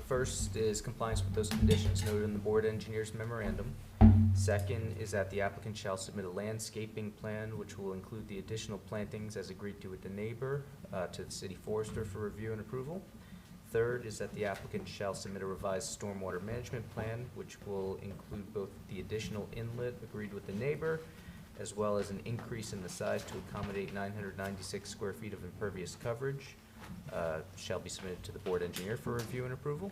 First is compliance with those conditions noted in the board engineer's memorandum. Second is that the applicant shall submit a landscaping plan which will include the additional plantings as agreed to with the neighbor to the city forester for review and approval. Third is that the applicant shall submit a revised stormwater management plan which will include both the additional inlet agreed with the neighbor as well as an increase in the size to accommodate 996 square feet of impervious coverage. Shall be submitted to the board engineer for review and approval.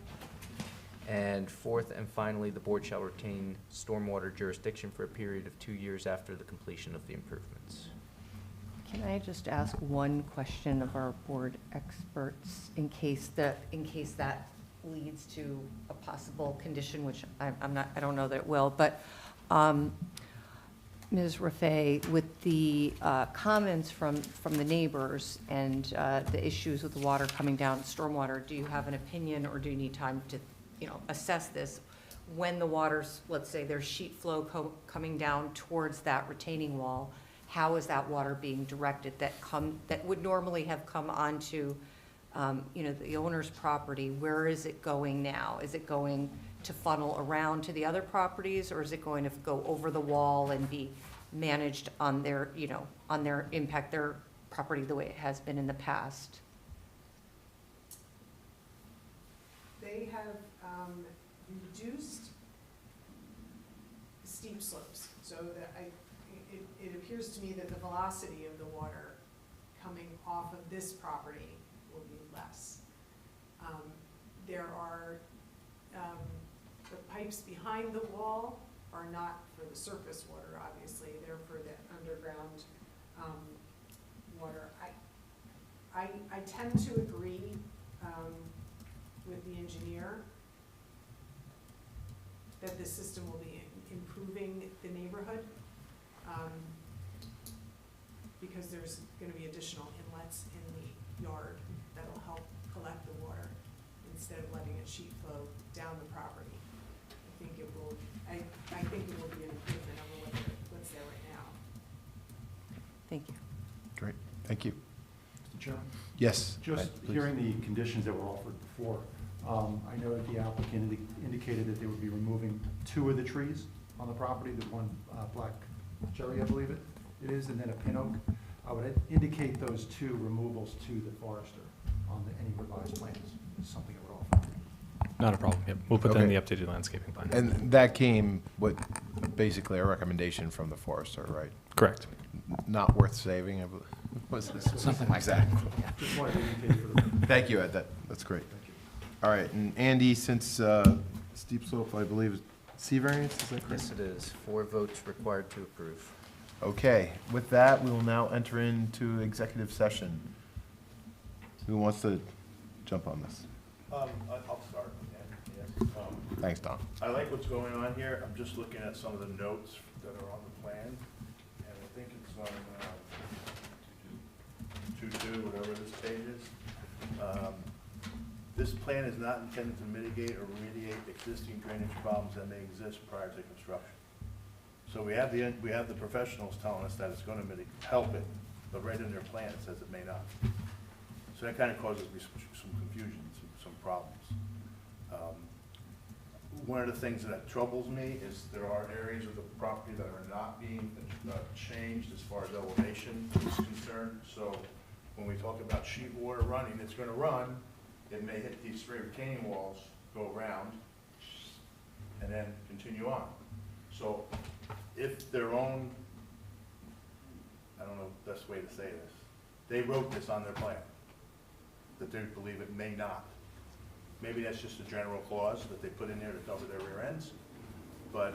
And fourth and finally, the board shall retain stormwater jurisdiction for a period of 2 years after the completion of the improvements. Can I just ask one question of our board experts in case that leads to a possible condition, which I don't know that it will, but Ms. Raffay, with the comments from the neighbors and the issues with the water coming down, stormwater, do you have an opinion or do you need time to, assess this? When the water's, let's say there's sheet flow coming down towards that retaining wall, how is that water being directed that would normally have come onto, the owner's property? Where is it going now? Is it going to funnel around to the other properties, or is it going to go over the wall and be managed on their, impact their property the way it has been in the past? They have reduced steep slopes, so that it appears to me that the velocity of the water coming off of this property will be less. There are, the pipes behind the wall are not for the surface water, obviously, they're for the underground water. I tend to agree with the engineer that this system will be improving the neighborhood, because there's gonna be additional inlets in the yard that'll help collect the water instead of letting it sheet flow down the property. I think it will be an improvement over what's there right now. Thank you. Great, thank you. Mr. Chairman? Yes. Just please. hearing the conditions that were offered before, I know that the applicant indicated that they would be removing 2 of the trees on the property, the one black cherry, I believe it is, and then a pin oak. I would indicate those 2 removals to the forester on any revised plans. It's something I would offer. Not a problem, yep. We'll put that in the Okay. updated landscaping plan. And that came with basically a recommendation from the forester, right? Correct. Not worth saving, I believe. Was this? Something like that. Just wanted to indicate for the. Thank you, Ed, that's great. Thank you. All right, and Andy, since steep slope, I believe, is C variance, is that correct? Yes, it is. 4 votes required to approve. Okay, with that, we will now enter into executive session. Who wants to jump on this? I'll start, yes. Thanks, Don. I like what's going on here. I'm just looking at some of the notes that are on the plan, and I think it's on 2-2, whatever this page is. This plan is not intended to mitigate or remediate existing drainage problems that may exist prior to construction. So we have the professionals telling us that it's going to help it, but right in their plan it says it may not. So that kind of causes me some confusion, some problems. One of the things that troubles me is there are areas of the property that are not being changed as far as elevation is concerned. So when we talk about sheet water running, it's going to run. It may hit these 3 retaining walls, go around, and then continue on. So if their own, I don't know the best way to say this, they wrote this on their plan, that they believe it may not. Maybe that's just a general clause that they put in there to cover their rear ends, but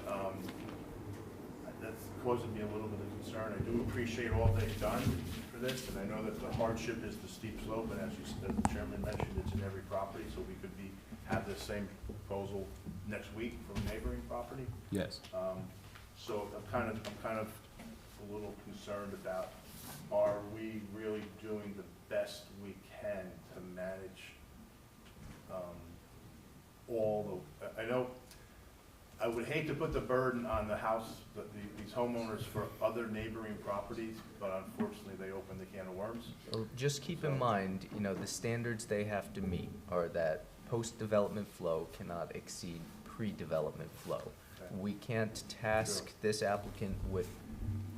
that's causing me a little bit of concern. I do appreciate all they've done for this, and I know that the hardship is the steep slope, and as the chairman mentioned, it's in every property, so we could have this same proposal next week from a neighboring property. Yes. So I'm kind of a little concerned about, are we really doing the best we can to manage all the, I know, I would would hate to put the burden on the house, these homeowners for other neighboring properties, but unfortunately, they opened the can of worms. Well, just keep in mind, you know, the standards they have to meet are that post-development flow cannot exceed pre-development flow. We can't task this applicant with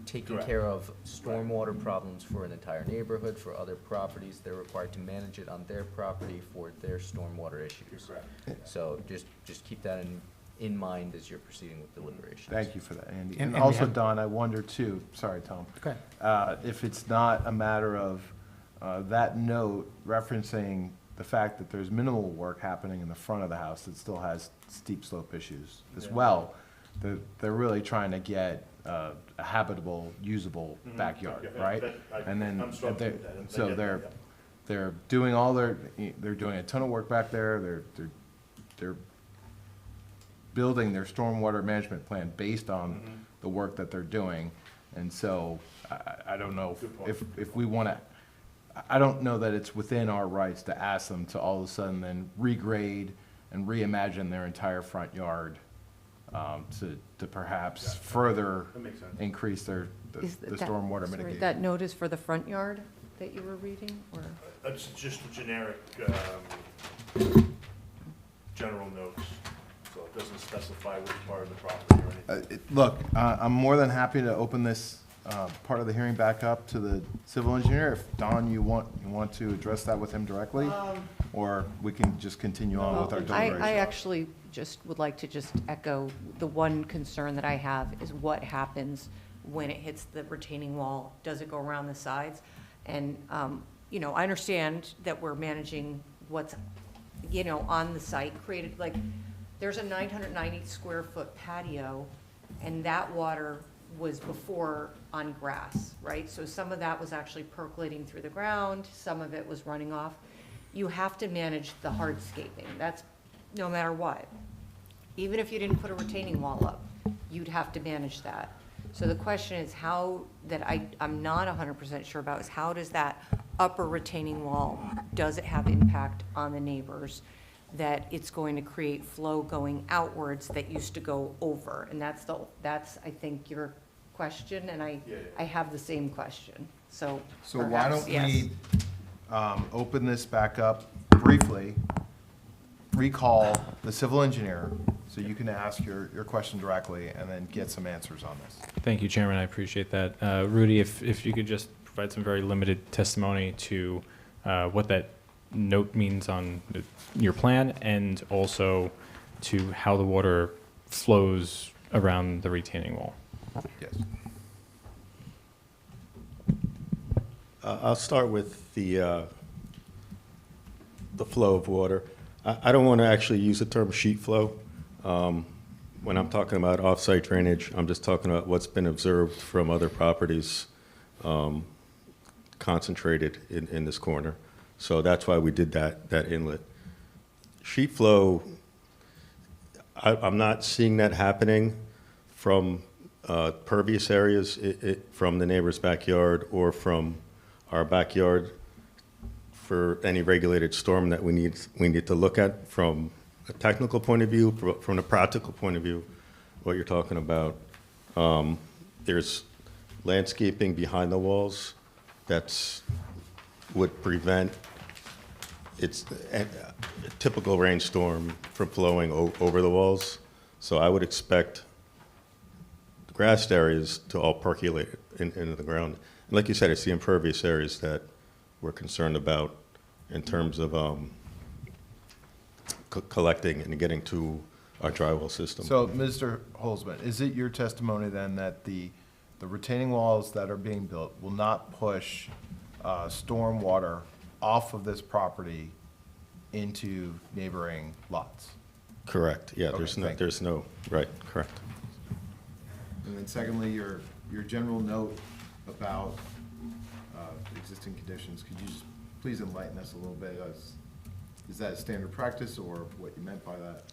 taking Correct. care of stormwater problems for an entire neighborhood, for other properties. They're required to manage it on their property for their stormwater issues. Correct. So just keep that in mind as you're proceeding with deliberations. Thank you for that, Andy. And And we also, have- Don, I wonder too, sorry, Tom. Okay. If it's not a matter of that note referencing the fact that there's minimal work happening in the front of the house that still has steep slope issues as Yeah. well, they're really trying to get a habitable, usable backyard, Yeah, right? And I'm then, struggling with that. I so get that, yeah. they're doing all they're doing a ton of work back there, they're building their stormwater management plan based on the work that they're doing. And so, I don't know Good point. if we want to, I don't know that it's within our rights to ask them to all of a sudden then regrade and reimagine their entire front yard to perhaps Yeah. further That makes sense. increase the Is the that- stormwater sorry, mitigation. That note is for the front yard that you were reading, or? That's just a generic, general notes, so it doesn't specify which part of the property or anything. Look, I'm more than happy to open this part of the hearing back up to the civil engineer. If, Don, you want to address that with him directly? Or we can just continue on with our Well, deliberation? I actually just would like to just echo, the one concern that I have is what happens when it hits the retaining wall? Does it go around the sides? And, you know, I understand that we're managing what's, you know, on the site, created, like, there's a 990 square foot patio, and that water was before on grass, right? So some of that was actually percolating through the ground, some of it was running off. You have to manage the hardscaping, that's no matter what. Even if you didn't put a retaining wall up, you'd have to manage that. So the question is how, that I'm not 100% sure about, is how does that upper retaining wall, does it have impact on the neighbors? That it's going to create flow going outwards that used to go over? And that's, I think, your question, and I have the same question, so So why perhaps, don't yes. we open this back up briefly, recall the civil engineer, so you can ask your question directly, and then get some answers on this. Thank you, Chairman. I appreciate that. Rudy, if you could just provide some very limited testimony to what that note means on your plan, and also to how the water flows around the retaining wall. Yes. I'll start with the flow of water. I don't want to actually use the term sheet flow. When I'm talking about off-site drainage, I'm just talking about what's been observed from other properties concentrated in this corner. So that's why we did that inlet. Sheet flow, I'm not seeing that happening from pervious areas, from the neighbor's backyard or from our backyard for any regulated storm that we need to look at from a technical point of view, from a practical point of view, what you're talking about. There's landscaping behind the walls that's would prevent a typical rainstorm from flowing over the walls. So I would expect the grassed areas to all percolate into the ground. And like you said, it's the impervious areas that we're concerned about in terms of collecting and getting to our drywall system. So, Mr. Holzman, is it your testimony then that the retaining walls that are being built will not push storm water off of this property into neighboring lots? Correct, yeah, Okay, thank you. right, correct. And then secondly, your general note about existing conditions, could you just please enlighten us a little bit? Is that a standard practice, or what you meant by that?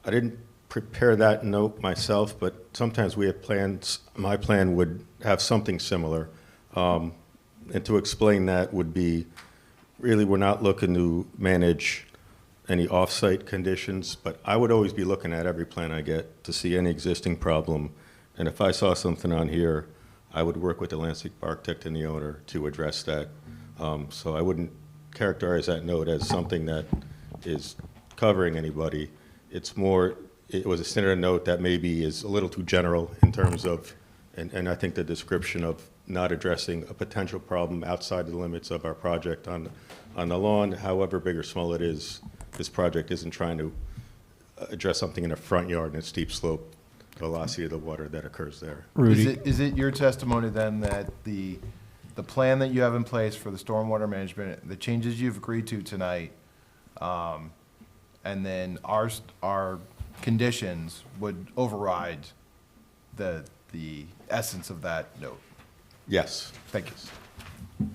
I didn't prepare that note myself, but sometimes we have plans, my plan would have something similar. And to explain that would be, really, we're not looking to manage any off-site conditions, but I would always be looking at every plan I get to see any existing problem. And if I saw something on here, I would work with the landscape architect and the owner to address that. So I wouldn't characterize that note as something that is covering anybody. It's more, it was a standard note that maybe is a little too general in terms of, and I think the description of not addressing a potential problem outside the limits of our project on the lawn, however big or small it is. This project isn't trying to address something in a front yard and a steep slope, velocity of the water that occurs there. Is it your testimony then that the plan that you have in place for the stormwater management, the changes you've agreed to tonight, and then our conditions would override the essence of that note? Yes. Thank you.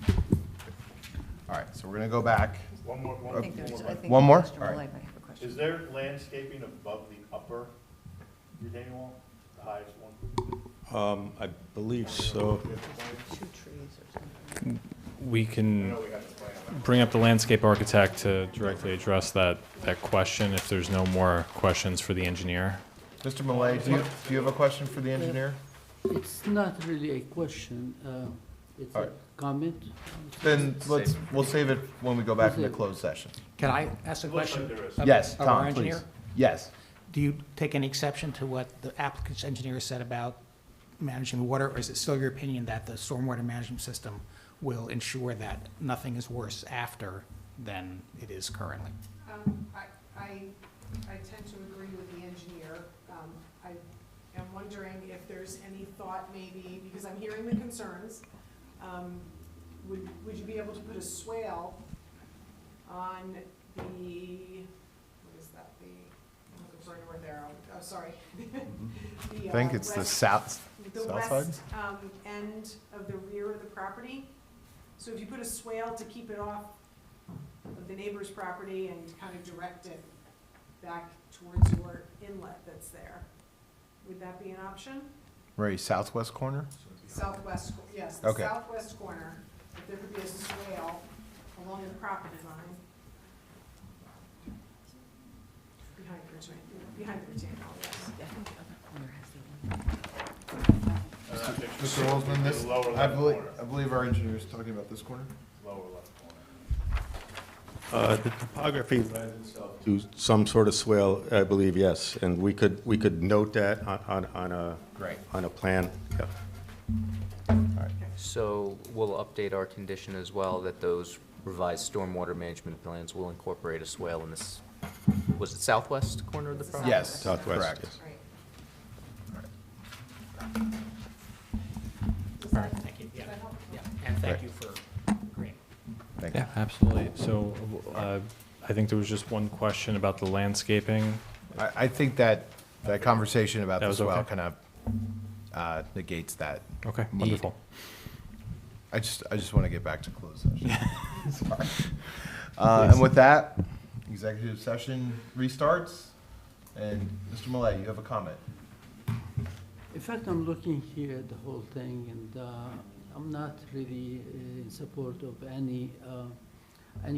All right, so we're gonna go back. One more, I think there's, I think One more? Mr. All right. Malay might have a question. Is there landscaping above the upper retaining wall, the highest one? I believe so. 2 trees or something. We can bring up the landscape architect to directly address that question if there's no more questions for the engineer. Mr. Malay, do you have a question for the engineer? It's not really a question, it's All a right. comment. Then we'll save it when we go back into closed session. Can I ask a question? of- Yes, of our Tom, engineer? please. Yes. Do you take any exception to what the applicant's engineer said about managing the water, or is it still your opinion that the stormwater management system will ensure that nothing is worse after than it is currently? I tend to agree with the engineer. I am wondering if there's any thought maybe, because I'm hearing the concerns, would you be able to put a swale on the, what is that, I'm looking for a north arrow, oh, sorry. I think it's the south side? west end of the rear of the property. So if you put a swale to keep it off of the neighbor's property and kind of direct it back towards your inlet that's there, would that be an option? Very southwest corner? Southwest, yes, the Okay. southwest corner, if there could be a swale along the property line. Behind the retaining wall, yes. Mr. Wolfman, this, Lower I left believe, corner. I believe our engineer is talking about this corner? Lower left corner. The topography lends itself to some sort of swale, I believe, yes. And we could note that Great. on a plan. Yeah. So we'll update our condition as well, that those revised stormwater management plans will incorporate a swale in this, was it southwest corner of the property? Yes, Southwest, correct. yes. Thank you, yeah, yeah, and thank you for agreeing. Thank you. Yeah, absolutely. So I think there was just one question about the landscaping. I think that conversation about That the was swell okay. kind of negates that. Okay, wonderful. I just want to get back to closed session. Sorry. And with that, executive session restarts. And Mr. Malay, you have a comment. In fact, I'm looking here at the whole thing, and I'm not really in support of any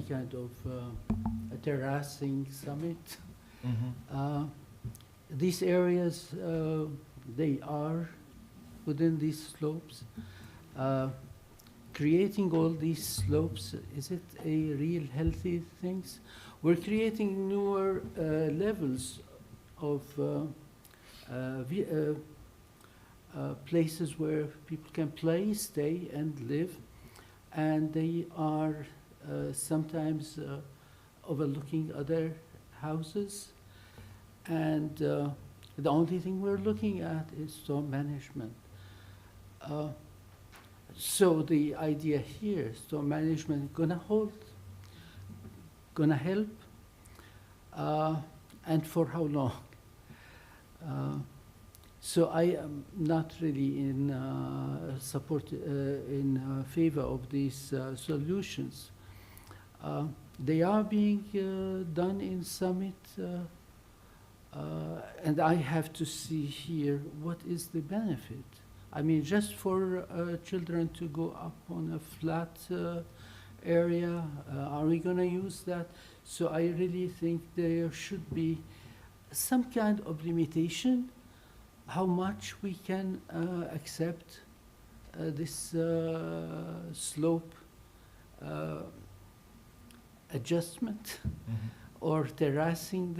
kind of a terracing summit. These areas, they are within these slopes. Creating all these slopes, is it a real healthy things? We're creating newer levels of places where people can play, stay, and live, and they are sometimes overlooking other houses. And the only thing we're looking at is storm management. So the idea here, storm management gonna help, and for how long? So I am not really in favor of these solutions. They are being done in Summit, and I have to see here what is the benefit. I mean, just for children to go up on a flat area, are we going to use that? So I really think there should be some kind of limitation, how much we can accept this slope adjustment or terracing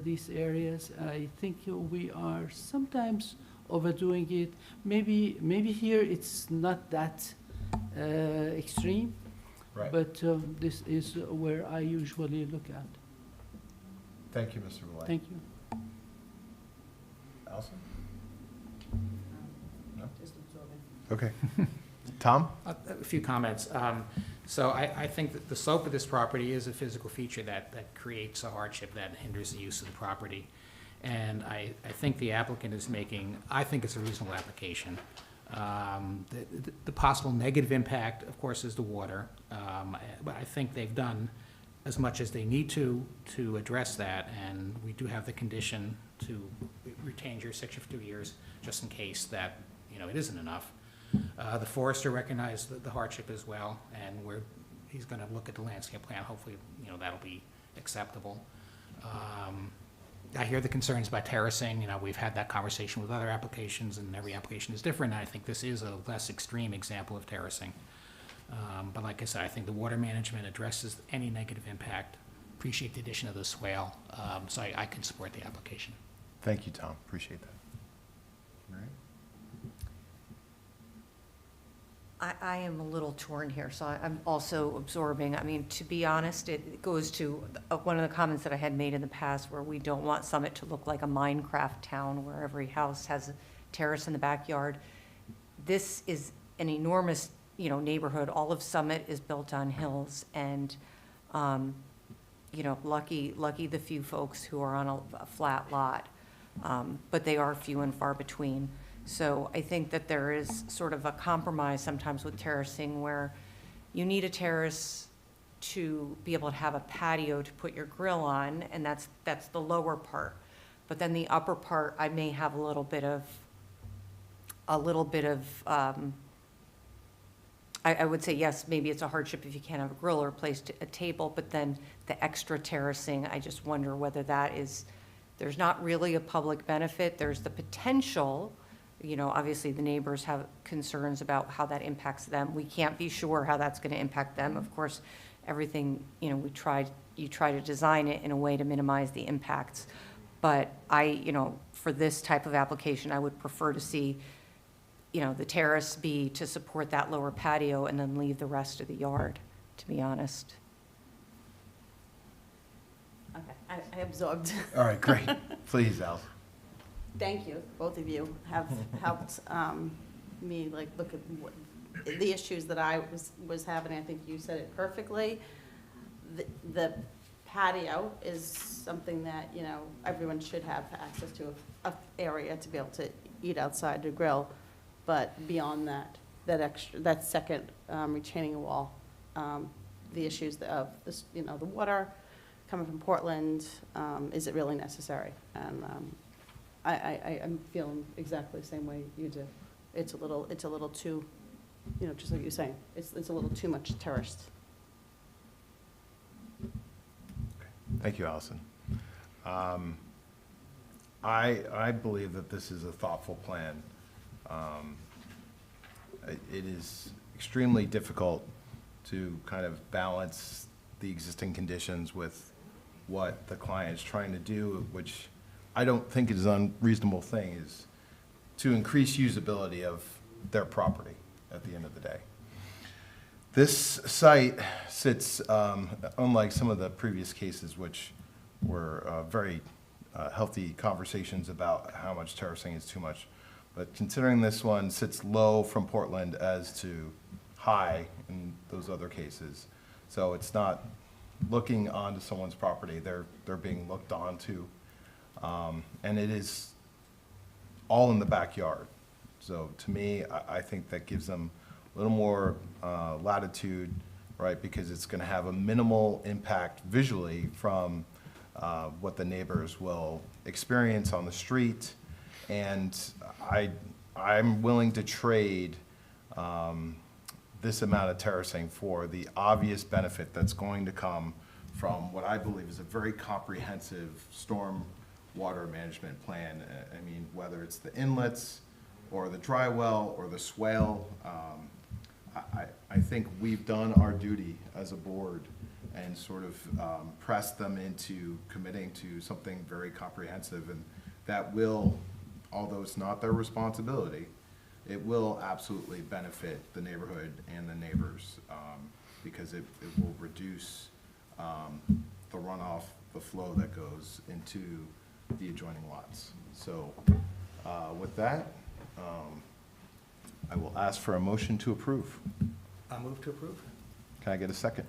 these areas. I think we are sometimes overdoing it. Maybe here it's not that extreme, Right. but this is where I usually look at. Thank you, Mr. Boulay. Thank you. Allison? No? Okay. Tom? A few comments. So I think that the slope of this property is a physical feature that creates a hardship that hinders the use of the property. And I think the applicant is making, I think it's a reasonable application. The possible negative impact, of course, is the water. But I think they've done as much as they need to address that. And we do have the condition to retain jurisdiction for 2 years, just in case that, it isn't enough. The forester recognized the hardship as well, and he's gonna look at the landscape plan. Hopefully, that'll be acceptable. I hear the concerns about terracing. We've had that conversation with other applications, and every application is different. And I think this is a less extreme example of terracing. But like I said, I think the water management addresses any negative impact. Appreciate the addition of the swale, so I can support the application. Thank you, Tom. Appreciate that. All right. I am a little torn here, so I'm also absorbing. I mean, to be honest, it goes to one of the comments that I had made in the past, where we don't want Summit to look like a Minecraft town where every house has a terrace in the backyard. This is an enormous, neighborhood. All of Summit is built on hills, and, lucky the few folks who are on a flat lot. But they are few and far between. So I think that there is sort of a compromise sometimes with terracing, where you need a terrace to be able to have a patio to put your grill on, and that's the lower part. But then the upper part, I may have a little bit of, I would say, yes, maybe it's a hardship if you can't have a grill or a table, but then the extra terracing, I just wonder whether that is, there's not really a public benefit. There's the potential. Obviously the neighbors have concerns about how that impacts them. We can't be sure how that's going to impact them. Of course, everything, you try to design it in a way to minimize the impacts. But for this type of application, I would prefer to see, the terrace be to support that lower patio and then leave the rest of the yard, to be honest. Okay, I absorbed. All right, great. Please, Allison. Thank you. Both of you have helped me look at the issues that I was having. I think you said it perfectly. The patio is something that, everyone should have access to, a area to be able to eat outside to grill. But beyond that second retaining wall, the issues of this, the water coming from Portland, is it really necessary? And I'm feeling exactly the same way you do. It's a little too, just like you're saying, it's a little too much terraced. Thank you, Allison. I believe that this is a thoughtful plan. It is extremely difficult to kind of balance the existing conditions with what the client is trying to do, which I don't think is an unreasonable thing, is to increase usability of their property at the end of the day. This site sits, unlike some of the previous cases, which were very healthy conversations about how much terracing is too much, but considering this one sits low from Portland as to high in those other cases, so it's not looking onto someone's property, they're being looked onto. And it is all in the backyard. So to me, I think that gives them a little more latitude, right? Because it's going to have a minimal impact visually from what the neighbors will experience on the street. And I'm willing to trade this amount of terracing for the obvious benefit that's going to come from what I believe is a very comprehensive storm water management plan. I mean, whether it's the inlets or the dry well or the swale, I think we've done our duty as a board and sort of pressed them into committing to something very comprehensive, and that will, although it's not their responsibility, it will absolutely benefit the neighborhood and the neighbors, because it will reduce the runoff, the flow that goes into the adjoining lots. So with that, I will ask for a motion to approve. I'll move to approve. Can I get a second?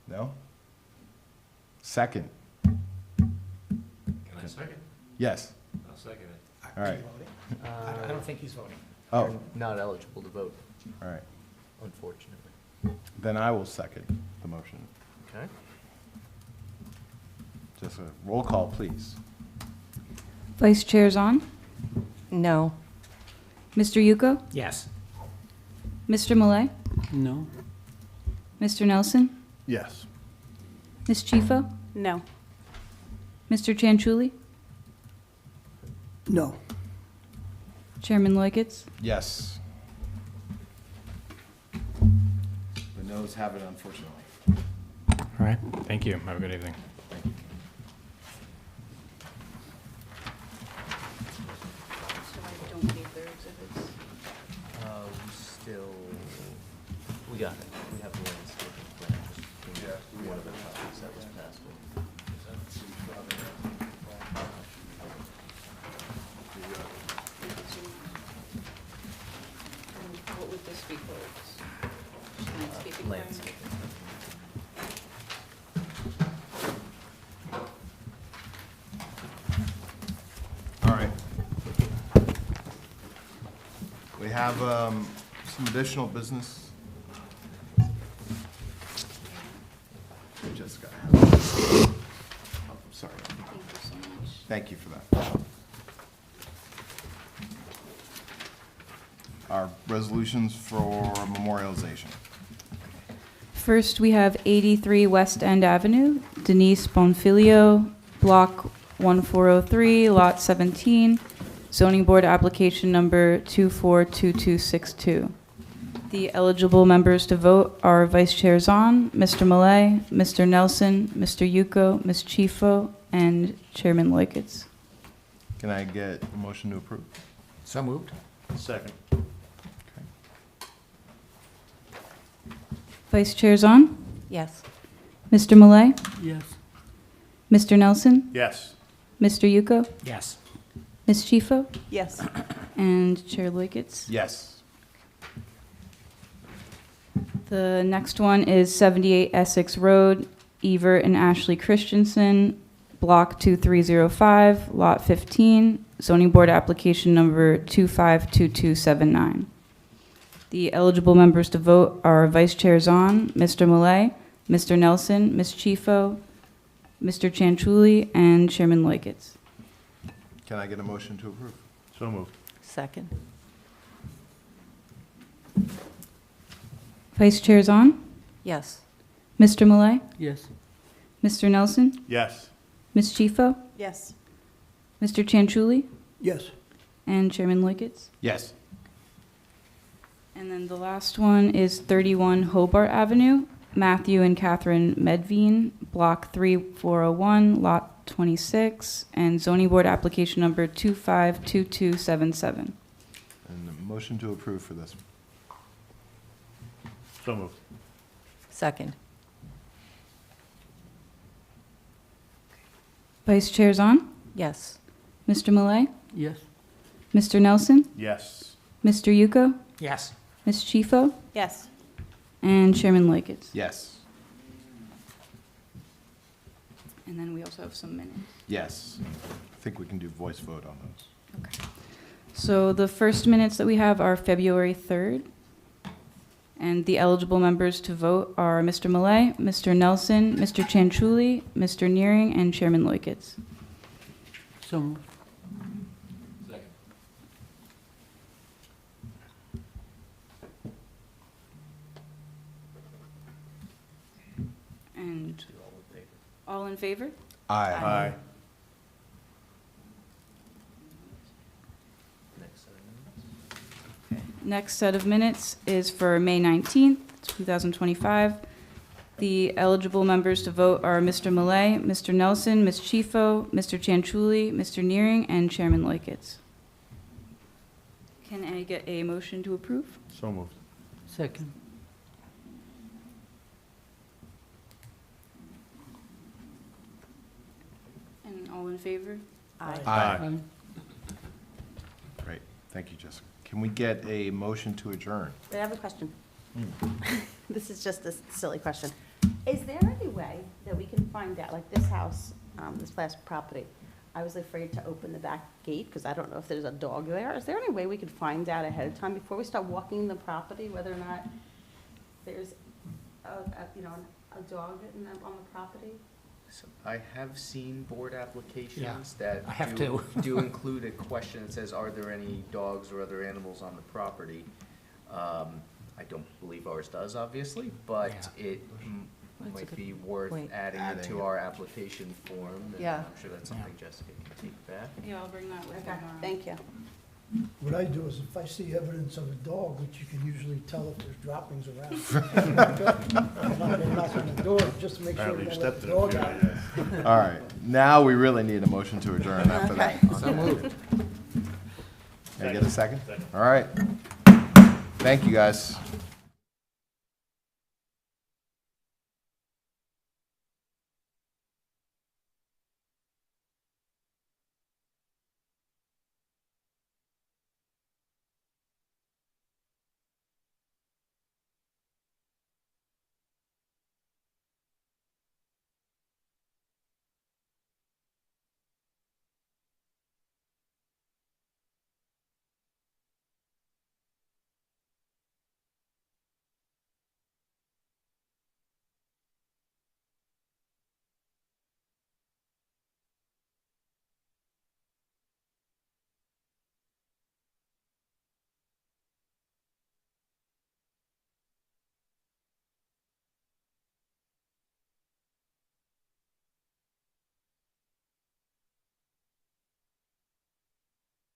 No? Second? Can I second? Yes. I'll second it. All right. Are you voting? I don't think he's voting. Oh, You're not eligible to vote, all right. unfortunately. Then I will second the motion. Okay? Just a roll call, please. Vice Chair Zahn, No. Mr. Yuko, Yes. Mr. Malay, No. Mr. Nelson, Yes. Ms. Chifo, No. Mr. Chanchuli, No. Chairman Loiketz. Yes. The noes have it, unfortunately. All right, thank you. Have a good evening. So I don't need their exhibits. We got it. We have the landscaping plan. Just one of the copies that was passed. What would this be for? Landscaping plan? Landscaping. All right. We have some additional business. Jessica. Oh, sorry. Thank you so much. Thank you for that. Our resolutions for memorialization. First, we have 83 West End Avenue, Denise Bonfilio, Block 1403, Lot 17, Zoning Board Application Number 242262. The eligible members to vote are Vice Chair Zahn, Mr. Malay, Mr. Nelson, Mr. Yuko, Ms. Chifo, and Chairman Loiketz. Can I get a motion to approve? So moved. Second. Vice Chair Zahn, Yes. Mr. Malay, Yes. Mr. Nelson, Yes. Mr. Yuko, Yes. Ms. Chifo, Yes. and Chair Loiketz. Yes. The next one is 78 Essex Road, Evert and Ashley Christensen, Block 2305, Lot 15, Zoning Board Application Number 252279. The eligible members to vote are Vice Chair Zahn, Mr. Malay, Mr. Nelson, Ms. Chifo, Mr. Chanchuli, and Chairman Loiketz. Can I get a motion to approve? So moved. Second. Vice Chair Zahn, Yes. Mr. Malay, Yes. Mr. Nelson, Yes. Ms. Chifo, Yes. Mr. Chanchuli, Yes. and Chairman Loiketz. Yes. And then the last one is 31 Hobart Avenue, Matthew and Catherine Medvine, Block 3401, Lot 26, and Zoning Board Application Number 252277. And a motion to approve for this. So moved. Second. Vice Chair Zahn, Yes. Mr. Malay, Yes. Mr. Nelson, Yes. Mr. Yuko, Yes. Ms. Chifo, Yes. and Chairman Loiketz. Yes. And then we also have some minutes. Yes. I think we can do voice vote on those. Okay. So the first minutes that we have are February 3rd. And the eligible members to vote are Mr. Malay, Mr. Nelson, Mr. Chanchuli, Mr. Nearing, and Chairman Loiketz. So moved. Second. All in favor? Aye. Next set of minutes. Next set of minutes is for May 19th, 2025. The eligible members to vote are Mr. Malay, Mr. Nelson, Ms. Chifo, Mr. Chanchuli, Mr. Neering, and Chairman Liketts. Can I get a motion to approve? So moved. Second. And all in favor? Aye. Great, thank you, Jessica. Can we get a motion to adjourn? I have a question. This is just a silly question. Is there any way that we can find out, like this house, this last property, I was afraid to open the back gate because I don't know if there's a dog there. Is there any way we could find out ahead of time before we start walking the property, whether or not there's a dog on the property? So I have seen board applications Yeah, that I have do, to. do include a question that says, are there any dogs or other animals on the property? I don't believe ours does, obviously, but Yeah. it That's a might good be worth point. adding Adding into it. our application form. And Yeah. I'm sure that's something Jessica can take back. Yeah, I'll bring that with me Okay, tomorrow. thank you. What I do is if I see evidence of a dog, which you can usually tell if there's droppings around. I'm not gonna knock on the door just to make sure we don't let the dog out. All right, now we really need a motion to adjourn after that. So moved. Can I get a second? All right. Thank you, guys.